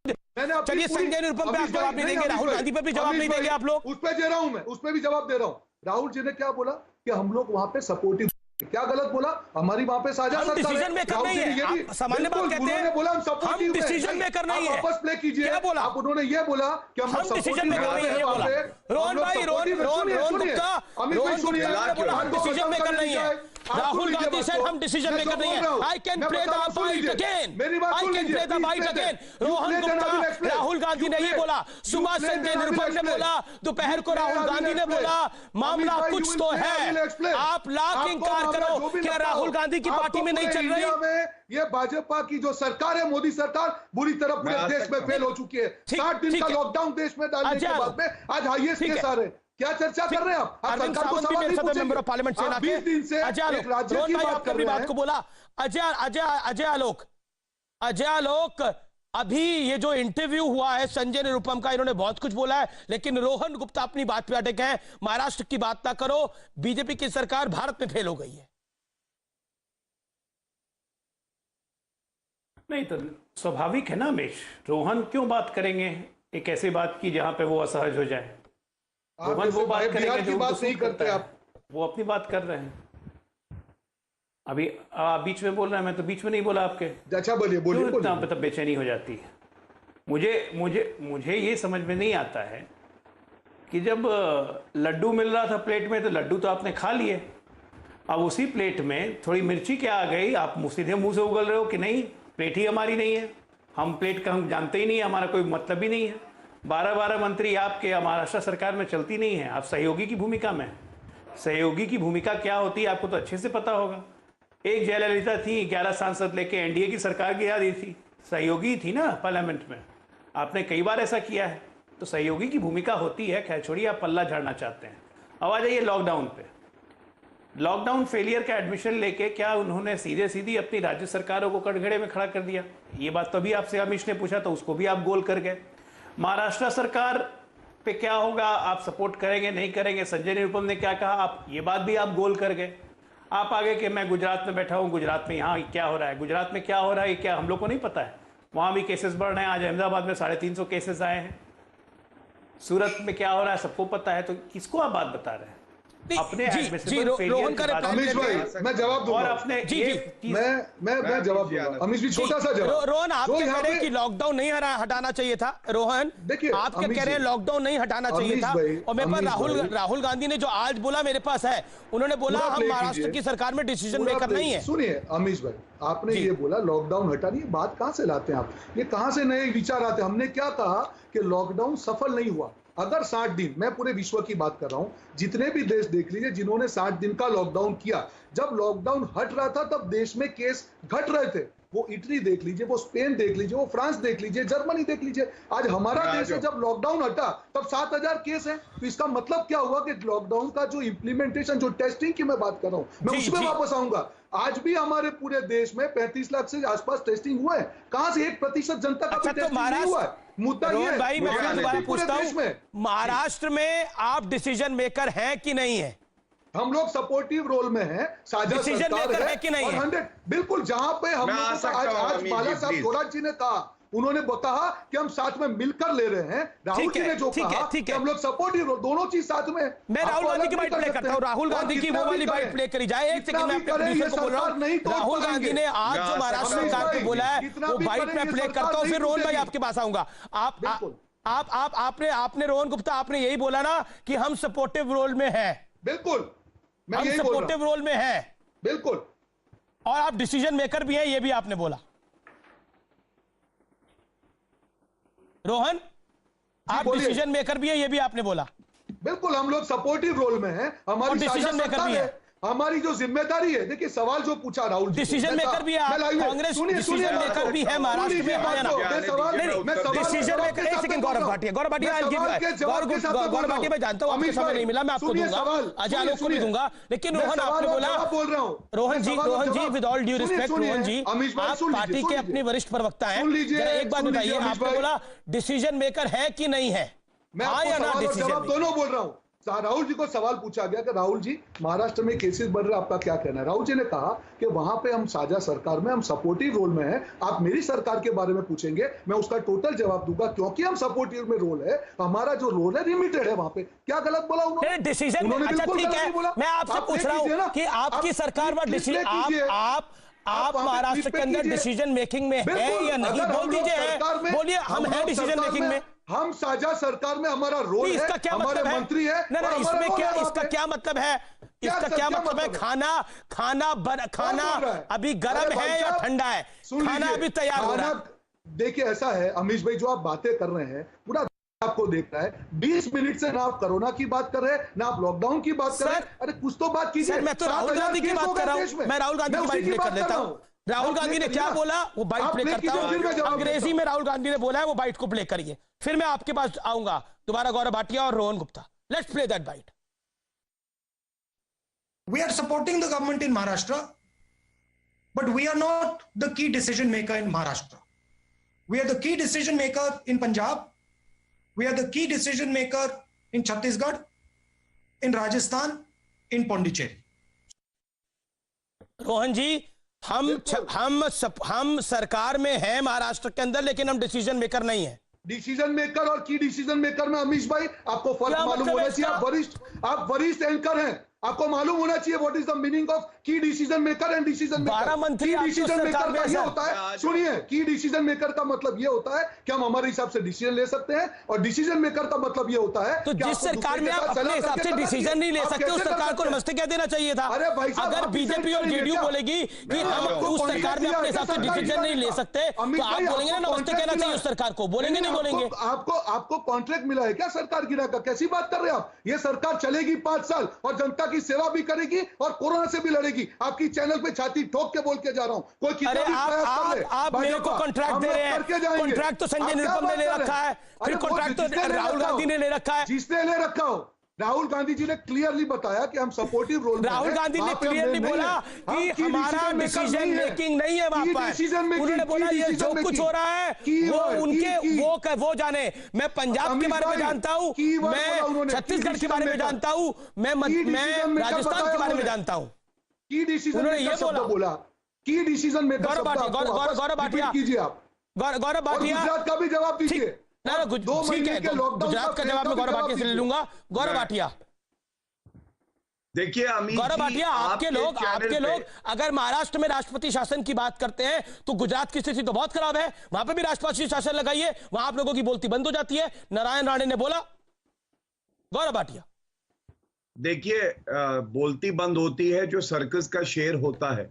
चलिए, संजय निरुपम पे आप जवाब नहीं देंगे, राहुल गांधी पर भी जवाब नहीं देंगे आप लोग? उस पर दे रहा हूं मैं, उस पर भी जवाब दे रहा हूं। राहुल जी ने क्या बोला कि हम लोग वहां पे सपोर्टिव, क्या गलत बोला? हमारी वहां पे साझा सरकार है, डिसीजन मेकर नहीं है, सामान्य बात कहते हैं। बोला हम सपोर्टिव, हम डिसीजन मेकर नहीं है। वापस प्ले कीजिए, क्या बोला आप? उन्होंने ये बोला कि हम डिसीजन मेकर नहीं है, ये बोला रोहन भाई। रोहन गुप्ता, हम डिसीजन मेकर नहीं है। राहुल गांधी सेड हम डिसीजन मेकर नहीं है। I can play the fight again, I can play the fight again. Rohan Gupta, Rahul Gandhi ने ये बोला, सुबह संजय निरुपम ने बोला, दोपहर को राहुल गांधी ने बोला, मामला कुछ तो है। आप लाख इंकार करो, क्या राहुल गांधी की पार्टी में नहीं चल रही? ये भाजपा की जो सरकार है, मोदी सरकार, बुरी तरह पूरे देश में फेल हो चुकी है। 60 दिन का लॉकडाउन देश में डालने के बाद में आज हाईएस्ट केस आ रहे हैं। क्या चर्चा कर रहे हैं आप? अरविंद सावंत भी मेरे साथ मेंबर ऑफ पार्लियामेंट सेना के। 20 दिन से एक राज्य की बात कर रहे हैं। बात को बोला अजय आलोक, अभी ये जो इंटरव्यू हुआ है संजय निरुपम का, इन्होंने बहुत कुछ बोला है, लेकिन रोहन गुप्ता अपनी बात पे अटके हैं। महाराष्ट्र की बात ना करो, बीजेपी की सरकार भारत में फेल हो गई है। नहीं तो स्वाभाविक है ना अमेश, रोहन क्यों बात करेंगे एक ऐसी बात की जहां पे वो असहज हो जाए? रोहन वो बात करेंगे जो उनको सूट करता है, वो अपनी बात कर रहे हैं। अभी आप बीच में बोल रहे हैं, मैं तो बीच में नहीं बोला आपके। अच्छा बोलिए इतना मतलब बेचैनी हो जाती है। मुझे ये समझ में नहीं आता है कि जब लड्डू मिल रहा था प्लेट में, तो लड्डू तो आपने खा लिए, अब उसी प्लेट में थोड़ी मिर्ची क्या आ गई, आप सीधे मुंह से उगल रहे हो कि नहीं प्लेट ही हमारी नहीं है, हम प्लेट का हम जानते ही नहीं है, हमारा कोई मतलब ही नहीं है। 12 मंत्री आपके महाराष्ट्र सरकार में चलती नहीं है, आप सहयोगी की भूमिका में। सहयोगी की भूमिका क्या होती है आपको तो अच्छे से पता होगा। एक जयललिता थी, 11 सांसद लेके एनडीए की सरकार गिरा दी थी, सहयोगी थी ना पार्लियामेंट में। आपने कई बार ऐसा किया है, तो सहयोगी की भूमिका होती है। खैर छोड़िए, आप पल्ला झाड़ना चाहते हैं। अब आ जाइए लॉकडाउन पे। लॉकडाउन फेलियर का एडमिशन लेके क्या उन्होंने सीधे सीधी अपनी राज्य सरकारों को कटघरे में खड़ा कर दिया? ये बात तो भी आपसे अमीश ने पूछा तो उसको भी आप गोल कर गए। महाराष्ट्र सरकार पे क्या होगा, आप सपोर्ट करेंगे नहीं करेंगे? संजय निरुपम ने क्या कहा, आप ये बात भी आप गोल कर गए। आप आगे कि मैं गुजरात में बैठा हूँ, गुजरात में यहाँ क्या हो रहा है, गुजरात में क्या हो रहा है क्या हम लोग को नहीं पता है? वहाँ भी केसेस बढ़ रहे हैं। आज अहमदाबाद में 350 केसेस आए हैं। सूरत में क्या हो रहा है सबको पता है। तो किसको आप बात बता रहे हैं? अपने रोहन का अमीश भाई मैं जवाब दूंगा। और अपने मैं जवाब दूंगा। अमीश भी छोटा सा जवाब। रोहन आप कह रहे हैं कि लॉकडाउन नहीं हटाना चाहिए था। रोहन देखिए आप क्या कह रहे हैं, लॉकडाउन नहीं हटाना चाहिए था। और मेरे पास राहुल गांधी ने जो आज बोला मेरे पास है, उन्होंने बोला हम महाराष्ट्र की सरकार में डिसीजन मेकर नहीं है। सुनिए अमीश भाई, आपने ये बोला लॉकडाउन हटानी, बात कहां से लाते हैं आप? ये कहां से नए विचार आते हैं? हमने क्या कहा कि लॉकडाउन सफल नहीं हुआ। अगर 60 दिन, मैं पूरे विश्व की बात कर रहा हूं, जितने भी देश देख लीजिए जिन्होंने 60 दिन का लॉकडाउन किया, जब लॉकडाउन हट रहा था तब देश में केस घट रहे थे। वो इटली देख लीजिए, वो स्पेन देख लीजिए, वो फ्रांस देख लीजिए, जर्मनी देख लीजिए। आज हमारा देश है, जब लॉकडाउन हटा तब 7000 केस है। तो इसका मतलब क्या हुआ कि लॉकडाउन का जो इंप्लीमेंटेशन, जो टेस्टिंग की मैं बात कर रहा हूं, मैं उसमें वापस आऊंगा। आज भी हमारे पूरे देश में 35 लाख से आसपास टेस्टिंग हुआ है। कहां से 1% जनता का भी टेस्टिंग नहीं हुआ है? मुद्दा ये भाई मैं दोबारा पूछता हूं, महाराष्ट्र में आप डिसीजन मेकर हैं कि नहीं है? हम लोग सपोर्टिव रोल में हैं, साझा सरकार है कि नहीं है? 100 बिल्कुल। जहां पे हम लोग आज बाला साहब थोराट जी ने कहा, उन्होंने कहा कि हम साथ में मिलकर ले रहे हैं। राहुल जी ने जो कहा कि हम लोग सपोर्टिव रोल, दोनों चीज साथ में। मैं राहुल गांधी की बाइट प्ले करता हूं। राहुल गांधी की वो वाली बाइट प्ले करी जाए। एक सेकंड में आपके प्रोड्यूसर को बोल रहा हूं। राहुल गांधी ने आज जो महाराष्ट्र सरकार को बोला है वो बाइट में प्ले करता हूं। फिर रोहन भाई आपके पास आऊंगा। आपने रोहन गुप्ता, आपने यही बोला ना कि हम सपोर्टिव रोल में हैं। बिल्कुल, हम सपोर्टिव रोल में हैं। बिल्कुल। और आप डिसीजन मेकर भी हैं, ये भी आपने बोला। रोहन आप डिसीजन मेकर भी है, ये भी आपने बोला। बिल्कुल, हम लोग सपोर्टिव रोल में हैं। हमारी डिसीजन मेकर भी है, हमारी जो जिम्मेदारी है। देखिए सवाल जो पूछा राहुल जी, डिसीजन मेकर भी है, कांग्रेस डिसीजन मेकर भी है महाराष्ट्र में, है ना? Decision maker. एक सेकंड, गौरव भाटिया गौरव भाटिया मैं जानता हूं आपको समय नहीं मिला, मैं आपको दूंगा, अजय आलोक को भी दूंगा। लेकिन रोहन आपने बोला, बोल रहा हूं Rohan ji with all due respect, Rohan ji आप पार्टी के अपने वरिष्ठ प्रवक्ता हैं, एक बात बताइए, आपने बोला डिसीजन मेकर है कि नहीं है? मैं जवाब दोनों बोल रहा हूं। राहुल जी को सवाल पूछा गया कि राहुल जी महाराष्ट्र में केसेस बढ़ रहे, आपका क्या कहना है? राहुल जी ने कहा कि वहां पे हम साझा सरकार में, हम सपोर्टिव रोल में हैं। आप मेरी सरकार के बारे में पूछेंगे, मैं उसका टोटल जवाब दूंगा, क्योंकि हम सपोर्टिव में रोल है, हमारा जो रोल है लिमिटेड है। वहां पे क्या गलत बोला उन्होंने? डिसीजन अच्छा ठीक है, मैं आपसे पूछ रहा हूं कि आपकी सरकार में डिसीजन आप महाराष्ट्र के अंदर डिसीजन मेकिंग में है या नहीं? बोल दीजिए, बोलिए हम हैं डिसीजन मेकिंग में। हम साझा सरकार में, हमारा रोल है, इसका क्या हमारे मतलब मंत्री है। ना इसमें क्या, इसका क्या मतलब है? इसका क्या मतलब है? खाना अभी गर्म है या ठंडा है? खाना अभी तैयार हो रहा है। देखिए ऐसा है अमीश भाई, जो आप बातें कर रहे हैं पूरा आपको देख रहा है। 20 मिनट से ना आप कोरोना की बात कर रहे हैं, ना आप लॉकडाउन की बात कर रहे हैं। अरे कुछ तो बात कीजिए। मैं तो राहुल गांधी की बात कर रहा हूं। मैं राहुल गांधी की बात प्ले कर लेता हूं। राहुल गांधी ने क्या बोला वो बाइट प्ले करता हूं। अंग्रेजी में राहुल गांधी ने बोला है, वो बाइट को प्ले करिए, फिर मैं आपके पास आऊंगा दोबारा, गौरव भाटिया और Rohan Gupta. Let's play that bite. We are supporting the government in Maharashtra, but we are not the key decision maker in Maharashtra. We are the key decision maker in Punjab. We are the key decision maker in Chhattisgarh, in Rajasthan, in Pondicherry. Rohan ji, हम सरकार में हैं महाराष्ट्र के अंदर, लेकिन हम decision maker नहीं है। डिसीजन मेकर और की डिसीजन मेकर में अमीश भाई आपको फर्क मालूम होना चाहिए। आप वरिष्ठ एंकर हैं, आपको मालूम होना चाहिए what is the meaning of key decision maker and decision maker. 12 मंत्री डिसीजन मेकर का ये होता है, सुनिए, की डिसीजन मेकर का मतलब ये होता है कि हम हमारे हिसाब से डिसीजन ले सकते हैं, और डिसीजन मेकर का मतलब ये होता है तो जिस सरकार में आप अपने हिसाब से डिसीजन नहीं ले सकते, उस सरकार को नमस्ते कह देना चाहिए था। अगर बीजेपी और जेडीयू बोलेगी कि हम उस सरकार में अपने हिसाब से डिसीजन नहीं ले सकते, तो आप बोलेंगे ना नमस्ते कहना चाहिए उस सरकार को? बोलेंगे नहीं बोलेंगे? आपको कॉन्ट्रैक्ट मिला है क्या सरकार गिरा का? कैसी बात कर रहे हैं आप? ये सरकार चलेगी 5 साल और जनता की सेवा भी करेगी और कोरोना से भी लड़ेगी। आपकी चैनल पे छाती ठोक के बोल के जा रहा हूं। कोई कितना भी प्रयास कर ले, आप मेरे को कॉन्ट्रैक्ट दे रहे हैं। कॉन्ट्रैक्ट तो संजय निरुपम ने ले रखा है, फिर कॉन्ट्रैक्ट तो राहुल गांधी ने ले रखा है। जिसने ले रखा हो, राहुल गांधी जी ने क्लियरली बताया कि हम सपोर्टिव रोल में हैं। राहुल गांधी ने क्लियरली बोला कि हमारा डिसीजन मेकिंग नहीं है वहां पर। उन्होंने बोला ये जो कुछ हो रहा है वो उनके वो जाने। मैं पंजाब के बारे में जानता हूं, मैं छत्तीसगढ़ के बारे में जानता हूं, मैं राजस्थान के बारे में जानता हूं। उन्होंने ये बोला की डिसीजन मेकर। गौरव भाटिया कीजिए आप, गौरव भाटिया गुजरात का भी जवाब दीजिए। ठीक है, गुजरात का जवाब मैं गौरव भाटिया से ले लूंगा। गौरव भाटिया, देखिए अमित गौरव जी, भाटिया, आपके लोग अगर महाराष्ट्र में राष्ट्रपति शासन की बात करते हैं तो गुजरात की स्थिति तो बहुत खराब है, वहां पे भी राष्ट्रपति शासन लगाइए, वहां आप लोगों की बोलती बंद हो जाती है। नारायण राणे ने बोला। गौरव भाटिया, देखिए बोलती बंद होती है जो सर्कस का शेर होता है,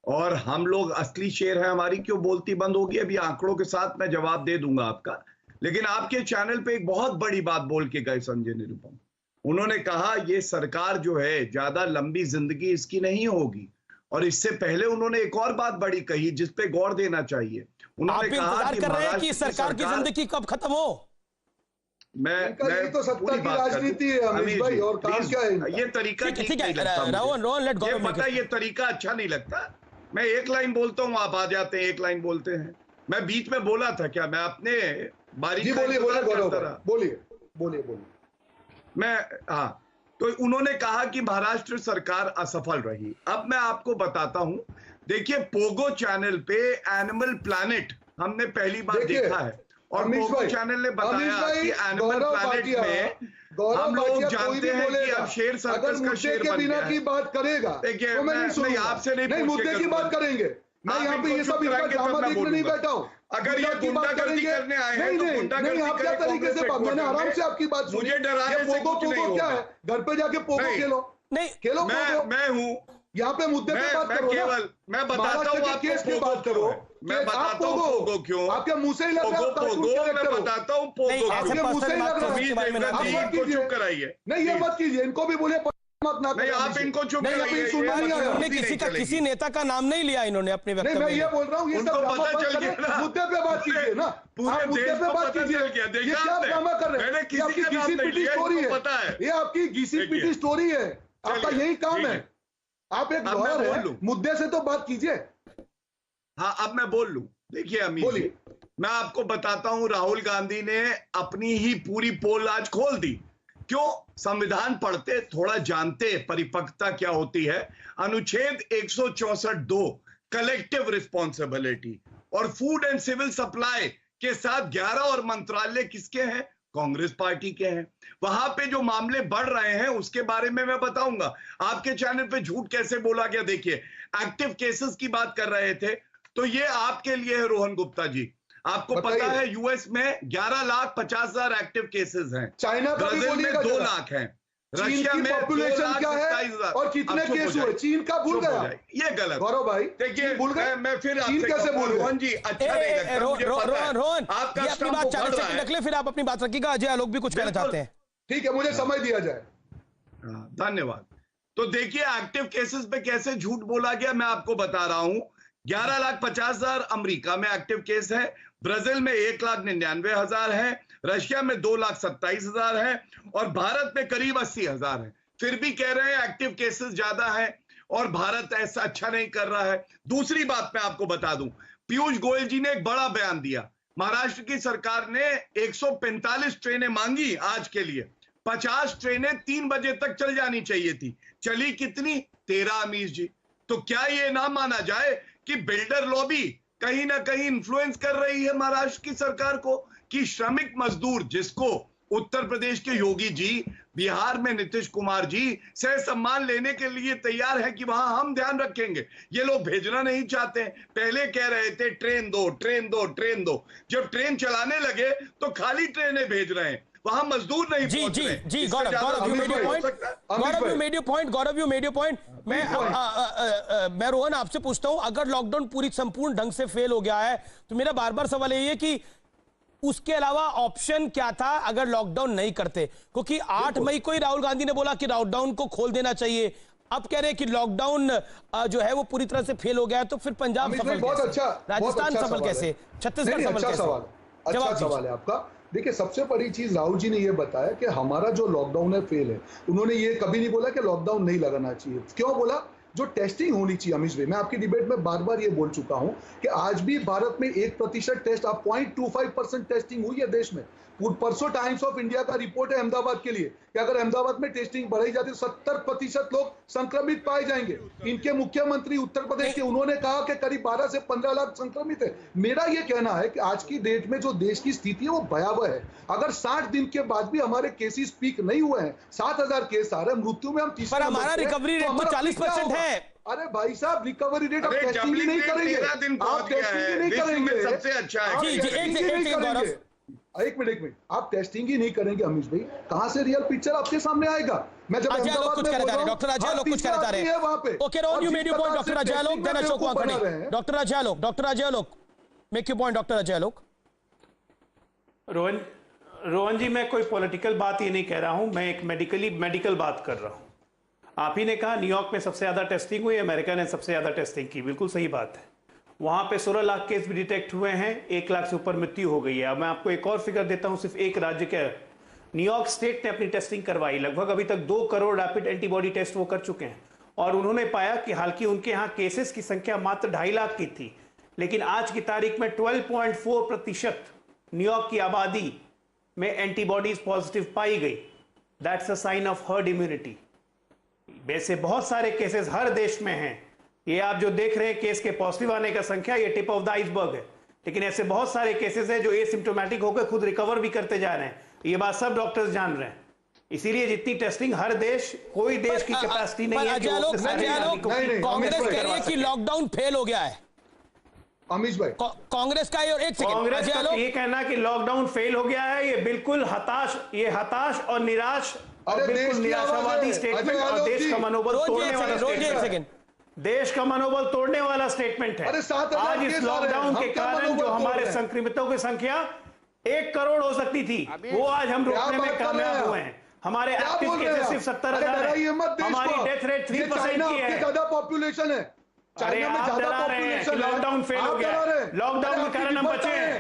और हम लोग असली शेर है, हमारी क्यों बोलती बंद होगी? अभी आंकड़ों के साथ मैं जवाब दे दूंगा आपका। लेकिन आपके चैनल पे एक बहुत बड़ी बात बोल के गए संजय निरुपम। उन्होंने कहा ये सरकार जो है ज्यादा लंबी जिंदगी इसकी नहीं होगी, और इससे पहले उन्होंने एक और बात बड़ी कही जिस पे गौर देना चाहिए। उन्होंने कहा कि कर रहे हैं कि सरकार की जिंदगी कब खत्म हो। मैं तो सत्ता की राजनीति है अमित भाई, और काम क्या है? ये तरीका ठीक नहीं लगता मुझे। ये पता है ये तरीका अच्छा नहीं लगता। मैं एक लाइन बोलता हूँ, आप आ जाते हैं, एक लाइन बोलते हैं। मैं बीच में बोला था क्या? मैं अपने बारीक बोलिए। मैं हाँ, तो उन्होंने कहा कि महाराष्ट्र सरकार असफल रही। अब मैं आपको बताता हूं, देखिए पोगो चैनल पे एनिमल प्लैनेट हमने पहली बार देखा है, और पोगो चैनल ने बताया कि एनिमल प्लैनेट में हम लोग जानते हैं कि अब शेर सर्कस का शेर बन गया है। की बात करेगा देखिए तो मैं आपसे नहीं मुद्दे की बात करेंगे। मैं यहाँ पे ये सब ड्रामा देखने नहीं बैठा हूँ। अगर ये गुंडागर्दी करने आए हैं तो गुंडागर्दी आप क्या तरीके से बात, मैंने आराम से आपकी बात सुनी। मुझे डराने से कुछ नहीं होगा। क्या है, घर पे जाके पोगो खेलो, नहीं खेलो। मैं हूँ यहाँ पे मुद्दे पे बात करो। केवल मैं बताता हूँ आपको केस की बात करो। मैं बताता हूँ पोगो क्यों। आपके मुंह से ही लग रहा है। मैं बताता हूँ पोगो आपके मुंह से ही लग रहा है। इनको चुप कराइए। नहीं ये मत कीजिए, इनको भी बोलिए नहीं, आप इनको चुप कराइए। किसी नेता का नाम नहीं लिया इन्होंने अपने वक्तव्य में। मैं ये बोल रहा हूँ, ये सब पता चल गया। मुद्दे पे बात कीजिए ना, पूरे मुद्दे पे बात कीजिए। ये क्या ड्रामा कर रहे हैं? ये आपकी घिसी पिटी स्टोरी है। ये आपकी घिसी पिटी स्टोरी है। आपका यही काम है। आप एक लॉयर हैं, मुद्दे से तो बात कीजिए। हाँ, अब मैं बोल लूं। देखिए अमीर जी, मैं आपको बताता हूं, राहुल गांधी ने अपनी ही पूरी पोल आज खोल दी। क्यों? संविधान पढ़ते, थोड़ा जानते परिपक्वता क्या होती है। अनुच्छेद 164(2) कलेक्टिव रिस्पॉन्सिबिलिटी, और फूड एंड सिविल सप्लाई के साथ 11 और मंत्रालय किसके हैं? कांग्रेस पार्टी के हैं। वहां पे जो मामले बढ़ रहे हैं उसके बारे में मैं बताऊंगा। आपके चैनल पे झूठ कैसे बोला गया, देखिए एक्टिव केसेस की बात कर रहे थे, तो ये आपके लिए है रोहन गुप्ता जी। आपको पता है यूएस में 11,50,000 एक्टिव केसेस हैं, चाइना ब्राजील में 2 लाख हैं, रशिया में पॉपुलेशन क्या है और कितने केस हुए? चीन का भूल गया। ये गलत। गौरव भाई देखिए, भूल गए। मैं फिर चीन कैसे भूल गए? रोहन जी अच्छा नहीं लगता मुझे, पता है। रोहन, आपका अपनी बात 40 सेकंड रख ले, फिर आप अपनी बात रखिएगा। अजय आलोक भी कुछ कहना चाहते हैं। ठीक है, मुझे समय दिया जाए। धन्यवाद। तो देखिए एक्टिव केसेस पे कैसे झूठ बोला गया, मैं आपको बता रहा हूं। 11,50,000 अमेरिका में एक्टिव केस है, ब्राजील में 1,99,000 है, रशिया में 2,27,000 है, और भारत में करीब 80,000 है। फिर भी कह रहे हैं एक्टिव केसेस ज्यादा है और भारत ऐसा अच्छा नहीं कर रहा है। दूसरी बात मैं आपको बता दूं, पीयूष गोयल जी ने एक बड़ा बयान दिया। महाराष्ट्र की सरकार ने 145 ट्रेनें मांगी आज के लिए, 50 ट्रेनें 3 बजे तक चल जानी चाहिए थी, चली कितनी? 13 अमीश जी। तो क्या ये ना माना जाए कि बिल्डर लॉबी कहीं ना कहीं इन्फ्लुएंस कर रही है महाराष्ट्र की सरकार को, कि श्रमिक मजदूर जिसको उत्तर प्रदेश के योगी जी, बिहार में नीतीश कुमार जी सह सम्मान लेने के लिए तैयार है कि वहां हम ध्यान रखेंगे, ये लोग भेजना नहीं चाहते हैं। पहले कह रहे थे ट्रेन दो, ट्रेन दो, ट्रेन दो, जब ट्रेन चलाने लगे तो खाली ट्रेनें भेज रहे हैं, वहां मजदूर नहीं पहुंच रहे। जी गौरव, यू मेड योर पॉइंट। मैं रोहन आपसे पूछता हूं, अगर लॉकडाउन पूरी संपूर्ण ढंग से फेल हो गया है तो मेरा बार बार सवाल यही है कि उसके अलावा ऑप्शन क्या था अगर लॉकडाउन नहीं करते? क्योंकि 8 मई को ही राहुल गांधी ने बोला कि लॉकडाउन को खोल देना चाहिए। अब कह रहे हैं कि लॉकडाउन जो है वो पूरी तरह से फेल हो गया, तो फिर पंजाब सफल कैसे, राजस्थान सफल कैसे, छत्तीसगढ़ सफल कैसे? अच्छा सवाल है आपका। देखिए, सबसे बड़ी चीज राहुल जी ने ये बताया कि हमारा जो लॉकडाउन है फेल है। उन्होंने ये कभी नहीं बोला कि लॉकडाउन नहीं लगाना चाहिए। क्यों बोला? जो टेस्टिंग होनी चाहिए अमीश भाई, मैं आपकी डिबेट में बार बार ये बोल चुका हूं कि आज भी भारत में 1% टेस्ट, आप 0.25% टेस्टिंग हुई है देश में। परसों टाइम्स ऑफ इंडिया का रिपोर्ट है अहमदाबाद के लिए कि अगर अहमदाबाद में टेस्टिंग बढ़ाई जाती है 70% लोग संक्रमित पाए जाएंगे। इनके मुख्यमंत्री उत्तर प्रदेश के, उन्होंने कहा कि करीब 12 से 15 लाख संक्रमित है। मेरा ये कहना है कि आज की डेट में जो देश की स्थिति है वो भयावह है। अगर 60 दिन के बाद भी हमारे केसेस पीक नहीं हुए हैं, 7000 केस आ रहे हैं, मृत्यु में हम पर हमारा रिकवरी रेट तो 40% है। अरे भाई साहब, रिकवरी रेट आप टेस्टिंग ही नहीं करेंगे, आप टेस्टिंग ही नहीं करेंगे, सबसे अच्छा है। एक मिनट, आप टेस्टिंग ही नहीं करेंगे अमीश भाई, कहां से रियल पिक्चर आपके सामने आएगा? मैं जब अजय लोग कुछ कहना चाह रहे हैं, डॉक्टर अजय लोग कुछ कहना चाह रहे हैं वहां पे। Okay Rohan, you made your point, doctor Ajay लोग, देन अशोक वानखेड़े। डॉक्टर अजय लोग make your point. Doctor Ajay लोग। रोहन जी, मैं कोई पॉलिटिकल बात ये नहीं कह रहा हूं, मैं एक मेडिकल बात कर रहा हूं। आप ही ने कहा न्यूयॉर्क में सबसे ज्यादा टेस्टिंग हुई, अमेरिका ने सबसे ज्यादा टेस्टिंग की, बिल्कुल सही बात है। वहां पे 16 लाख केस भी डिटेक्ट हुए हैं, 1 लाख से ऊपर मृत्यु हो गई है। अब मैं आपको एक और फिगर देता हूं, सिर्फ एक राज्य के, न्यूयॉर्क स्टेट ने अपनी टेस्टिंग करवाई, लगभग अभी तक 2 करोड़ रैपिड एंटीबॉडी टेस्ट वो कर चुके हैं, और उन्होंने पाया कि हालांकि उनके यहाँ केसेस की संख्या मात्र 2.5 लाख की थी, लेकिन आज की तारीख में 12.4% न्यूयॉर्क की आबादी में एंटीबॉडीज पॉजिटिव पाई गई। That's a sign of herd immunity. वैसे बहुत सारे केसेस हर देश में हैं, ये आप जो देख रहे हैं केस के पॉजिटिव आने का संख्या, ये टिप ऑफ द आइसबर्ग है, लेकिन ऐसे बहुत सारे केसेस हैं जो एसिम्प्टोमेटिक होकर खुद रिकवर भी करते जा रहे हैं। ये बात सब डॉक्टर्स जान रहे हैं। इसीलिए जितनी टेस्टिंग हर देश, कोई देश की कैपेसिटी नहीं है। कांग्रेस कह रही है कि लॉकडाउन फेल हो गया है अमीश भाई, कांग्रेस का। एक सेकंड, कांग्रेस का ये कहना कि लॉकडाउन फेल हो गया है, ये बिल्कुल हताश और निराश और बिल्कुल निराशावादी स्टेटमेंट और देश का मनोबल तोड़ने वाला स्टेटमेंट, देश का मनोबल तोड़ने वाला स्टेटमेंट है। आज इस लॉकडाउन के कारण जो हमारे संक्रमितों की संख्या 1 करोड़ हो सकती थी, वो आज हम रोकने में कामयाब हुए हैं। हमारे एक्टिव केसेस सिर्फ 70,000 है, हमारी डेथ रेट 3% की है। ज्यादा पॉपुलेशन है, अरे आप डरा रहे हैं, लॉकडाउन फेल हो गया, लॉकडाउन के कारण हम बचे हैं,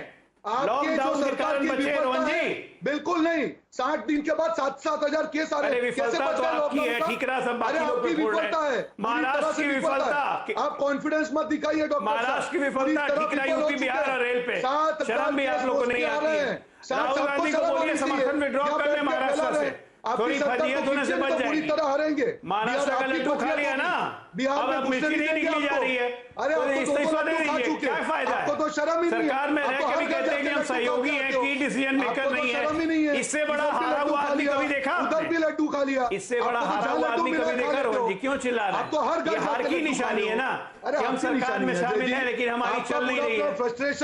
लॉकडाउन के कारण बचे हैं रोहन जी। बिल्कुल नहीं, 60 दिन के बाद 7,000 केस आ रहे हैं। विफलता तो आपकी है, ठीकरा सब बाकी लोग पे फोड़ रहे हैं। महाराष्ट्र की विफलता, आप कॉन्फिडेंस मत दिखाइए डॉक्टर। महाराष्ट्र की विफलता, ठीकरा यूपी बिहार और रेल पे शर्म भी आप लोगों को नहीं आती है। राहुल गांधी को बोलिए समर्थन विड्रॉ कर ले महाराष्ट्र से, थोड़ी फजीयत होने से बच जाएगी। महाराष्ट्र का लड्डू खा लिया ना, अब मिर्ची नहीं निकली जा रही है, तो इस्तीफा दे दीजिए, क्या फायदा है? सरकार में रह के भी कहते हैं कि हम सहयोगी हैं, की डिसीजन मेकर नहीं है। इससे बड़ा हारा हुआ आदमी कभी देखा? उधर भी लड्डू खा लिया। इससे बड़ा हारा हुआ आदमी कभी देखा रोहन जी? क्यों चिल्ला रहे हैं? ये हार की निशानी है ना कि हम सरकार में शामिल हैं लेकिन हमारी चल नहीं रही है।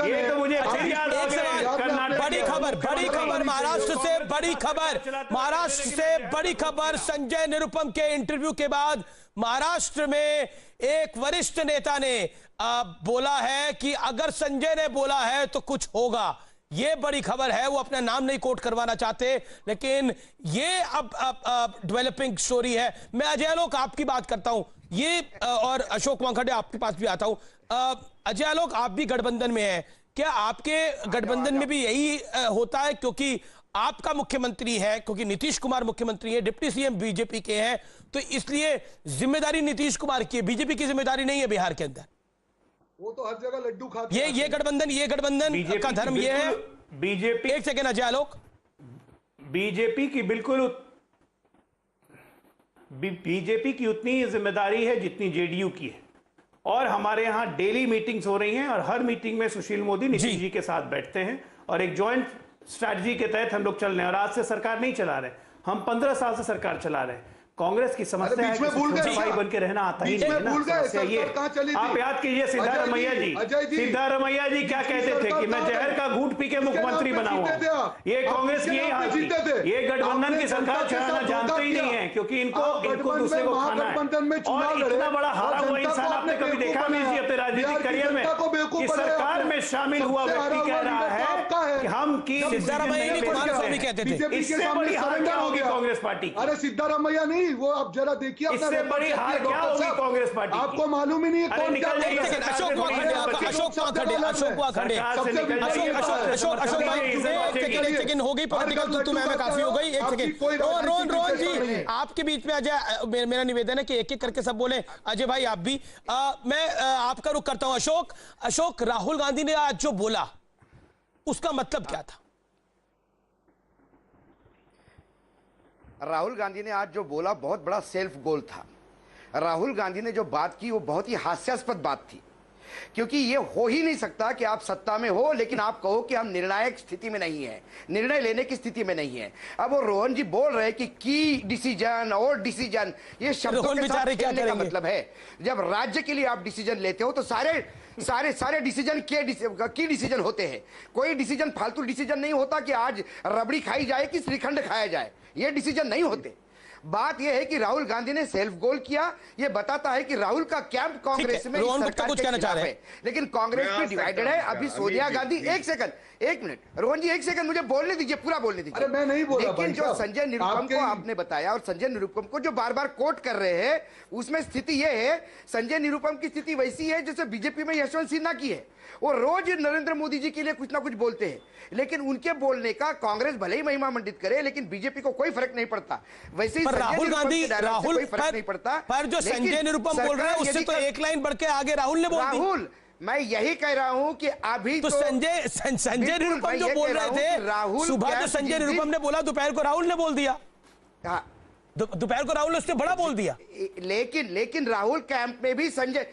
ये तो मुझे फिर याद आ गया, कर्नाटक। बड़ी खबर महाराष्ट्र से बड़ी खबर। संजय निरुपम के इंटरव्यू के बाद महाराष्ट्र में एक वरिष्ठ नेता ने बोला है कि अगर संजय ने बोला है तो कुछ होगा। ये बड़ी खबर है, वो अपना नाम नहीं कोट करवाना चाहते, लेकिन ये अब डेवलपिंग स्टोरी है। मैं अजय लोक आपकी बात करता हूं, ये और अशोक वानखेड़े आपके पास भी आता हूं। अजय लोक, आप भी गठबंधन में हैं, क्या आपके गठबंधन में भी यही होता है? क्योंकि आपका मुख्यमंत्री है, क्योंकि नीतीश कुमार मुख्यमंत्री है, डिप्टी सीएम बीजेपी के हैं, तो इसलिए जिम्मेदारी नीतीश कुमार की है, बीजेपी की जिम्मेदारी नहीं है बिहार के अंदर। वो तो हर जगह लड्डू खाते हैं। ये गठबंधन का धर्म ये है। बीजेपी, एक सेकेंड अजय लोक, बीजेपी की उतनी ही जिम्मेदारी है जितनी जेडीयू की है, और हमारे यहां डेली मीटिंग्स हो रही हैं और हर मीटिंग में सुशील मोदी नीतीश जी के साथ बैठते हैं और एक जॉइंट स्ट्रैटेजी के तहत हम लोग चल रहे हैं। और आज से सरकार नहीं चला रहे, हम 15 साल से सरकार चला रहे हैं। कांग्रेस की समस्या है कि भाई बन के रहना आता ही नहीं है ना, समस्या ये। आप याद कीजिए सिद्धारमैया जी क्या कहते थे कि मैं जहर का घूंट पी के मुख्यमंत्री बनाऊंगा। ये कांग्रेस की यही हाल थी। ये गठबंधन की सरकार चलाना जानते ही नहीं है, क्योंकि इनको दूसरे को खाना है। और इतना बड़ा हारा हुआ इंसान आपने कभी देखा नहीं अपने राजनीतिक करियर में कि सरकार में शामिल हुआ व्यक्ति कह रहा है कि हम की कहते थे। इससे बड़ी हार क्या होगी कांग्रेस पार्टी की? अरे सिद्धारमैया नहीं, वो आप जरा देखिए, इससे बड़ी हार क्या होगी कांग्रेस पार्टी? आपको मालूम ही नहीं है कौन क्या अशोक वानखेड़े सेकंड हो गई पॉलिटिकल तू मैं काफी हो गई। एक सेकंड रोहन जी आपके बीच में अजय, मेरा निवेदन है कि एक एक करके सब बोले। अजय भाई आप भी, मैं आपका रुख करता हूं। अशोक, राहुल गांधी ने आज जो बोला उसका मतलब क्या था? राहुल गांधी ने आज जो बोला बहुत बड़ा सेल्फ गोल था। राहुल गांधी ने जो बात की वो बहुत ही हास्यास्पद बात थी, क्योंकि ये हो ही नहीं सकता कि आप सत्ता में हो लेकिन आप कहो कि हम निर्णायक स्थिति में नहीं है, निर्णय लेने की स्थिति में नहीं है। अब वो रोहन जी बोल रहे हैं कि की डिसीजन और डिसीजन, ये शब्दों के साथ खेलने का मतलब है। जब राज्य के लिए आप डिसीजन लेते हो तो सारे डिसीजन की डिसीजन होते हैं। कोई डिसीजन फालतू डिसीजन नहीं होता कि आज रबड़ी खाई जाए कि श्रीखंड खाया जाए, ये डिसीजन नहीं होते। बात यह है कि राहुल गांधी ने सेल्फ गोल किया। यह बताता है कि राहुल का कैंप कांग्रेस में सरकार के खिलाफ है, लेकिन कांग्रेस भी डिवाइडेड है। अभी सोनिया गांधी, एक मिनट रोहन जी, एक सेकंड मुझे बोलने दीजिए, पूरा बोलने दीजिए। अरे मैं नहीं बोल रहा, लेकिन जो संजय निरुपम को आपने बताया और संजय निरुपम को जो बार बार कोट कर रहे हैं, उसमें स्थिति यह है, संजय निरुपम की स्थिति वैसी है जैसे बीजेपी में यशवंत सिन्हा की है। वो रोज नरेंद्र मोदी जी के लिए कुछ ना कुछ बोलते हैं, लेकिन उनके बोलने का कांग्रेस भले ही महिमा मंडित करे लेकिन बीजेपी को कोई फर्क नहीं पड़ता। वैसे ही राहुल गांधी कोई फर्क नहीं पड़ता, पर जो संजय निरुपम बोल रहे हैं उससे तो एक लाइन बढ़ के आगे राहुल ने बोल दी। राहुल, मैं यही कह रहा हूं कि अभी तो संजय निरुपम जो बोल रहे थे सुबह, जो संजय निरुपम ने बोला दोपहर को राहुल ने बोल दिया। दोपहर को राहुल ने उससे बड़ा बोल दिया। लेकिन राहुल कैंप में भी संजय,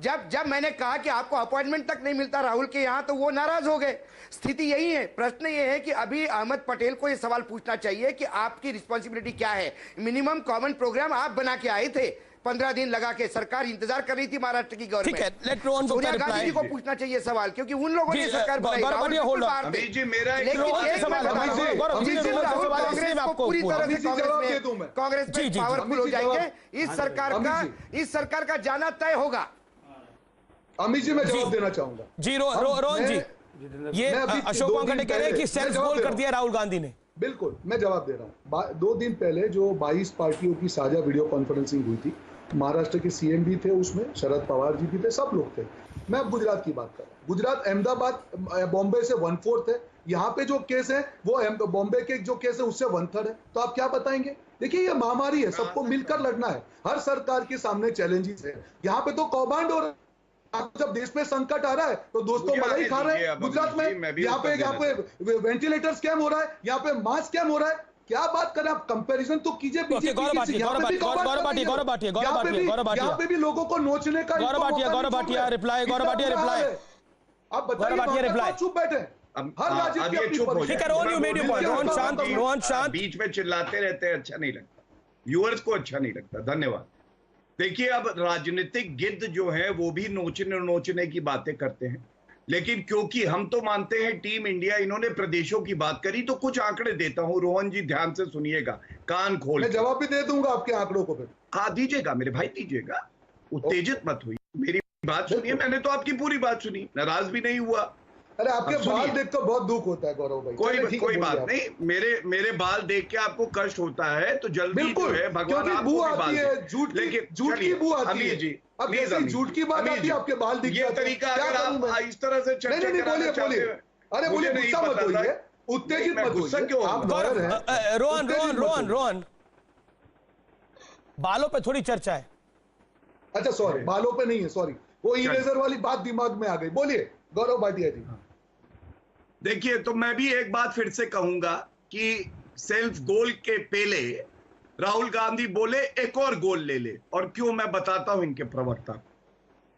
जब मैंने कहा कि आपको अपॉइंटमेंट तक नहीं मिलता राहुल के यहां, तो वो नाराज हो गए। स्थिति यही है। प्रश्न ये है कि अभी अहमद पटेल को ये सवाल पूछना चाहिए कि आपकी रिस्पॉन्सिबिलिटी क्या है। मिनिमम कॉमन प्रोग्राम आप बना के आए थे, 15 दिन लगा के सरकार इंतजार कर रही थी महाराष्ट्र की गवर्नमेंट। सोनिया गांधी जी को पूछना चाहिए सवाल, क्योंकि उन लोगों ने सरकार बनाई। कांग्रेस में पावरफुल हो जाएंगे। इस सरकार का जाना तय होगा। अमित जी मैं जवाब देना चाहूंगा। जी रोहन जी, ये अशोक वांगटे कह रहे हैं कि सेल्फ गोल कर दिया राहुल गांधी ने। बिल्कुल, मैं जवाब दे रहा हूं। 2 दिन पहले जो 22 पार्टियों की साझा वीडियो कॉन्फ्रेंसिंग हुई थी, महाराष्ट्र के सीएम भी थे उसमें, शरद पवार जी भी थे, सब लोग थे। मैं अब गुजरात की बात कर रहा हूँ। गुजरात, अहमदाबाद, बॉम्बे से 1/4 है। यहाँ पे जो केस है वो बॉम्बे के जो केस है उससे 1/3 है। तो आप क्या बताएंगे? देखिए ये महामारी है, सबको मिलकर लड़ना है। हर सरकार के सामने चैलेंजेस है। यहाँ पे तो कौभांड हो रहा है। जब देश पे संकट आ रहा है तो दोस्तों मलाई खा रहे हैं। गुजरात में यहाँ पे वेंटिलेटर स्कैम हो रहा है, यहाँ पे मास्क स्कैम हो रहा है। क्या बात करें आप? कंपैरिजन तो कीजिए बीजेपी की। यहाँ पे भी लोगों को नोचने का गौरव भाटिया रिप्लाई। आप बताइए, चुप बैठे। हर राज्य रोहन शांत बीच में चिल्लाते रहते हैं, अच्छा नहीं लगता, व्यूअर्स को अच्छा नहीं लगता। धन्यवाद। देखिए अब राजनीतिक गिद्ध जो है वो भी नोचने की बातें करते हैं, लेकिन क्योंकि हम तो मानते हैं टीम इंडिया, इन्होंने प्रदेशों की बात करी तो कुछ आंकड़े देता हूं। रोहन जी ध्यान से सुनिएगा, कान खोल। मैं जवाब भी दे दूंगा आपके आंकड़ों को। फिर हाँ दीजिएगा मेरे भाई, दीजिएगा, उत्तेजित मत हुई, मेरी बात सुनिए। मैंने तो आपकी पूरी बात सुनी, नाराज भी नहीं हुआ। अरे आपके बाल देख कर बहुत दुख होता है गौरव भाई। कोई बात नहीं, मेरे बाल देख के आपको कष्ट होता है तो जल्दी जो है भगवान आपको भी बाल दे। झूठ की बू आती है जी। अब ऐसी झूठ की बात आती है, आपके बाल दिख ये तरीका अगर आप इस तरह से चर्चा कराना चाहते हैं, अरे बोलिए, गुस्सा मत होइए, उत्तेजित मत होइए। क्यों आप लॉयर हैं। रोहन, बालों पे थोड़ी चर्चा है। अच्छा सॉरी, बालों पे नहीं है, सॉरी, वो इरेजर वाली बात दिमाग में आ गई। बोलिए गौरव भाटिया जी। देखिए, तो मैं भी एक बात फिर से कहूंगा कि सेल्फ गोल के पहले राहुल गांधी बोले एक और गोल ले ले, और क्यों मैं बताता हूं इनके प्रवक्ता।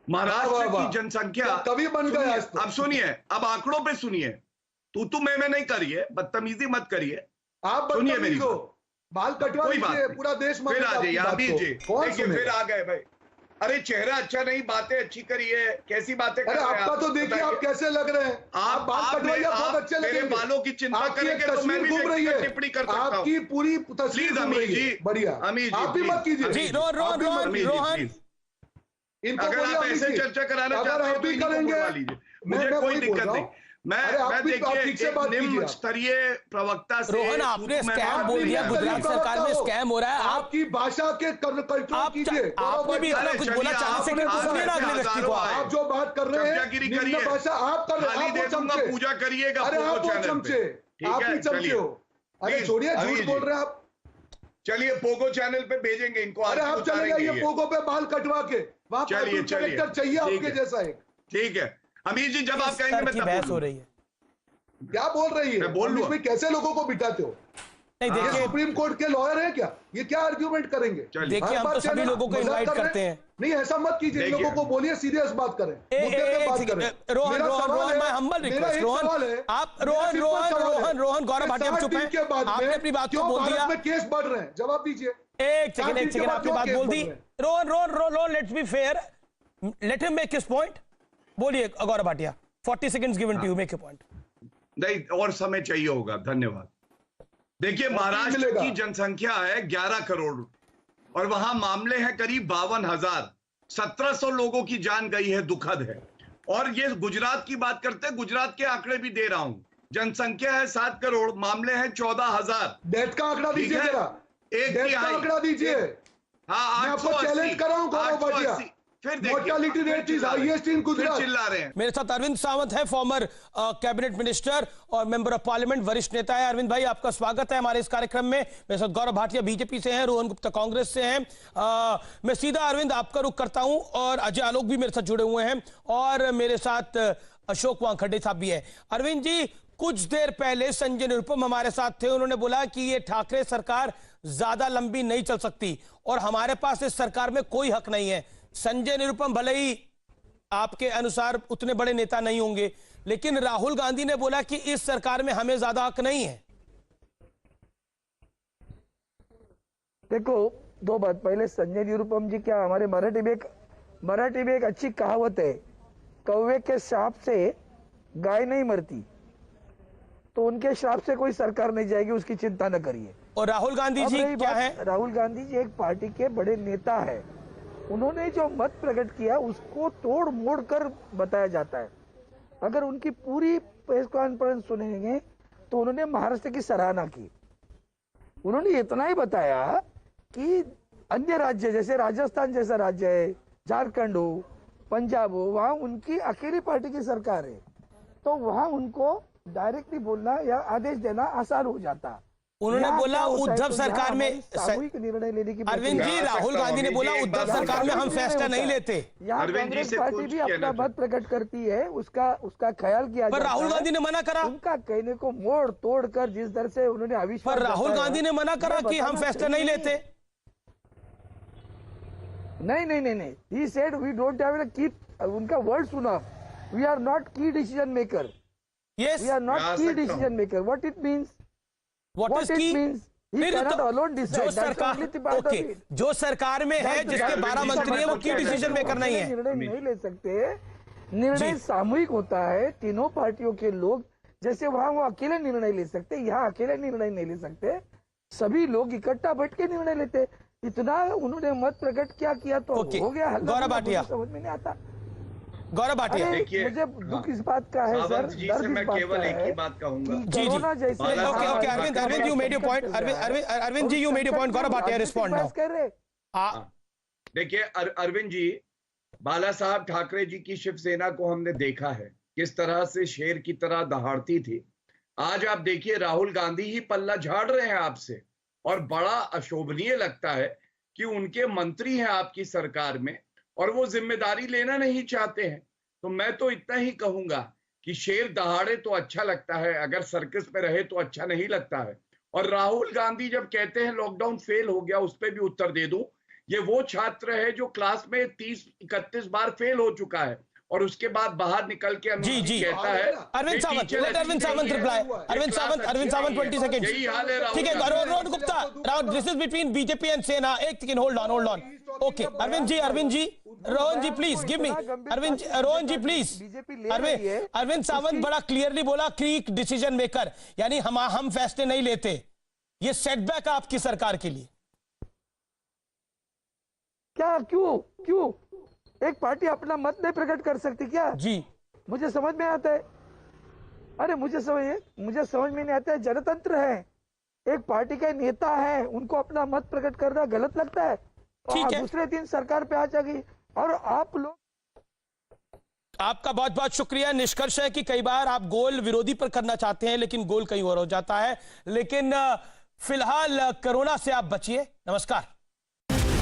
महाराष्ट्र की जनसंख्या कभी बन गया। अब सुनिए, अब आंकड़ों पे सुनिए। तू मैं नहीं करिए, बदतमीजी मत करिए। आप सुनिए मेरी बाल कटवा लीजिए, पूरा देश में फिर आ जाइए अभी जी। देखिए फिर आ गए भाई। अरे चेहरा अच्छा नहीं, बातें अच्छी करिए। कैसी बातें कर रहे हैं? आपका तो देखिए आप कैसे लग रहे हैं। आप बाल कटवाइए, बहुत अच्छे लगेंगे। मेरे बालों की चिंता करेंगे तो मैं भी टिप्पणी कर सकता हूं। आपकी पूरी तस्वीर घूम रही है। बढ़िया, आप भी मत कीजिए। रोहन, अगर आप ऐसे चर्चा कराना चाहते हैं तो इनको बुलवा लीजिए, मुझे कोई दिक्कत नहीं। मैं देखिए निम्न स्तरीय प्रवक्ता से रोहन, आपने स्कैम बोल दिया, गुजरात सरकार में स्कैम हो रहा है। आपकी भाषा के कंट्रोल कीजिए। आपने भी इतना कुछ बोला, 40 सेकंड अगले व्यक्ति को। आप जो बात कर रहे हैं, निम्न भाषा आप कर रहे हैं। पूजा करिएगा। अरे आप वो चमचे, आप ही चमचे हो। अरे छोड़िए, झूठ बोल रहे हैं आप। चलिए पोगो चैनल पे भेजेंगे इनको। अरे आप चले जाइए पोगो पे बाल कटवा के, वहां चलिए कलेक्टर चाहिए आपके जैसा एक। ठीक है अमीर जी, जब आप कहेंगे मैं तब बहस हो रही है। क्या बोल रही है? बोल लूं? कैसे लोगों को बिठाते हो? नहीं देखिए, सुप्रीम कोर्ट के लॉयर है क्या? ये क्या आर्ग्यूमेंट करेंगे? देखिए हम तो सभी लोगों को इनवाइट करते हैं। नहीं ऐसा मत कीजिए, लोगों को बोलिए सीरियस बात करें, मुद्दे पे बात करें। रोहन मैं हम्बल रिक्वेस्ट, रोहन आप रोहन गौरव भाटिया चुप हैं, आपने अपनी बात को बोल दिया। केस बढ़ रहे हैं, जवाब दीजिए। एक सेकंड आपने बात बोल दी। Rohan let's be fair, let him make his point. बोलिए Gaurav Bhatia, 40 seconds given to you, make your point. नहीं और समय चाहिए होगा, धन्यवाद। देखिए महाराष्ट्र की जनसंख्या है 11 करोड़ और वहां मामले हैं करीब 52,000, 1700 लोगों की जान गई है, दुखद है। और ये गुजरात की बात करते हैं, गुजरात के आंकड़े भी दे रहा हूं, जनसंख्या है 7 करोड़, मामले हैं 14,000। डेथ का आंकड़ा दीजिए जरा, डेथ का आंकड़ा दीजिए। हाँ, मैं आपको चैलेंज कर रहा हूं गौरव भाटिया, फिर mortality rate is highest in Gujarat. चिल्ला रहे हैं। मेरे साथ अरविंद सावंत है, फॉर्मर कैबिनेट मिनिस्टर और मेंबर ऑफ पार्लियामेंट, वरिष्ठ नेता है। अरविंद भाई आपका स्वागत है हमारे इस कार्यक्रम में। मेरे साथ गौरव भाटिया बीजेपी से हैं, रोहन गुप्ता कांग्रेस से हैं। मैं सीधा अरविंद आपका रुख करता हूं और अजय आलोक भी मेरे साथ जुड़े हुए हैं और मेरे साथ अशोक वानखड़े साहब भी है। अरविंद जी, कुछ देर पहले संजय निरुपम हमारे साथ थे, उन्होंने बोला कि ये ठाकरे सरकार ज्यादा लंबी नहीं चल सकती और हमारे पास इस सरकार में कोई हक नहीं है। संजय निरुपम भले ही आपके अनुसार उतने बड़े नेता नहीं होंगे, लेकिन राहुल गांधी ने बोला कि इस सरकार में हमें ज्यादा हक नहीं है। देखो दो बात, पहले संजय निरुपम जी, क्या हमारे मराठी में एक अच्छी कहावत है, कौवे के श्राप से गाय नहीं मरती, तो उनके श्राप से कोई सरकार नहीं जाएगी, उसकी चिंता न करिए। और राहुल गांधी जी क्या है? राहुल गांधी जी एक पार्टी के बड़े नेता है, उन्होंने जो मत प्रकट किया उसको तोड़ मोड़ कर बताया जाता है। अगर उनकी पूरी प्रेस कॉन्फ्रेंस सुनेंगे तो उन्होंने महाराष्ट्र की सराहना की। उन्होंने इतना ही बताया कि अन्य राज्य जैसे राजस्थान जैसा राज्य है, झारखंड हो, पंजाब हो, वहां उनकी अकेली पार्टी की सरकार है, तो वहां उनको डायरेक्टली बोलना या आदेश देना आसान हो जाता। उन्होंने बोला उद्धव सरकार में सामूहिक निर्णय लेने की, अरविंद जी राहुल गांधी ने बोला उद्धव सरकार में हम फैसला नहीं लेते। यहाँ कांग्रेस पार्टी भी अपना मत प्रकट करती है, उसका ख्याल किया पर राहुल गांधी ने मना करा। उनका कहने को मोड़ तोड़ कर जिस तरह से उन्होंने अविश्वास, पर राहुल गांधी ने मना करा कि हम फैसला नहीं लेते। नहीं, he said we don't have a key, उनका वर्ड सुना, we are not key decision maker. Yes, we are not key decision maker. What it means? What is key? He cannot alone decide. जो सरकार, जो सरकार में है, जिसके 12 मंत्री है, वो की डिसीजन मेकर नहीं है। निर्णय नहीं ले सकते, निर्णय सामूहिक होता है, तीनों पार्टियों के लोग, जैसे वहां वो अकेले निर्णय ले सकते, यहाँ अकेले निर्णय नहीं ले सकते, सभी लोग इकट्ठा बैठ के निर्णय लेते। इतना उन्होंने मत प्रकट किया तो हो गया। गौरव भाटिया समझ में नहीं आता। गौरव भाटिया, देखिए मुझे दुख इस बात का है सर, दर्द मैं केवल एक ही बात कहूंगा। जी okay Arvind you made your point, Arvind ji you made your point, Gaurav Bhatia respond now. देखिए अरविंद जी, बाला साहब ठाकरे जी की शिवसेना को हमने देखा है किस तरह से शेर की तरह दहाड़ती थी। आज आप देखिए राहुल गांधी ही पल्ला झाड़ रहे हैं आपसे, और बड़ा अशोभनीय लगता है कि उनके मंत्री हैं आपकी सरकार में और वो जिम्मेदारी लेना नहीं चाहते हैं। तो मैं तो इतना ही कहूंगा कि शेर दहाड़े तो अच्छा लगता है, अगर सर्कस में रहे तो अच्छा नहीं लगता है। और राहुल गांधी जब कहते हैं लॉकडाउन फेल हो गया, उस पर भी उत्तर दे दूं, ये वो छात्र है जो क्लास में 30-31 बार फेल हो चुका है और उसके बाद बाहर निकल के जी कहता है अरविंद सावंत रिप्लाई। अरविंद सावंत 20 सेकंड। यही हाल है ठीक है Rohan Gupta, this is between BJP and Sena. एक second, hold on. Okay Arvind ji Rohan ji please give me, Rohan ji please. Arvind Sawant बड़ा क्लियरली बोला की डिसीजन मेकर, यानी हम फैसले नहीं लेते। ये सेटबैक है आपकी सरकार के लिए क्या? क्यों एक पार्टी अपना मत नहीं प्रकट कर सकती क्या? जी मुझे समझ में आता है। अरे मुझे समझ में नहीं आता है। जनतंत्र है, एक पार्टी के नेता है, उनको अपना मत प्रकट करना गलत लगता है? और दूसरे दिन सरकार पे आ जाएगी और आप लोग आपका बहुत बहुत शुक्रिया। निष्कर्ष है कि कई बार आप गोल विरोधी पर करना चाहते हैं लेकिन गोल कहीं और हो जाता है। लेकिन फिलहाल कोरोना से आप बचिए। नमस्कार।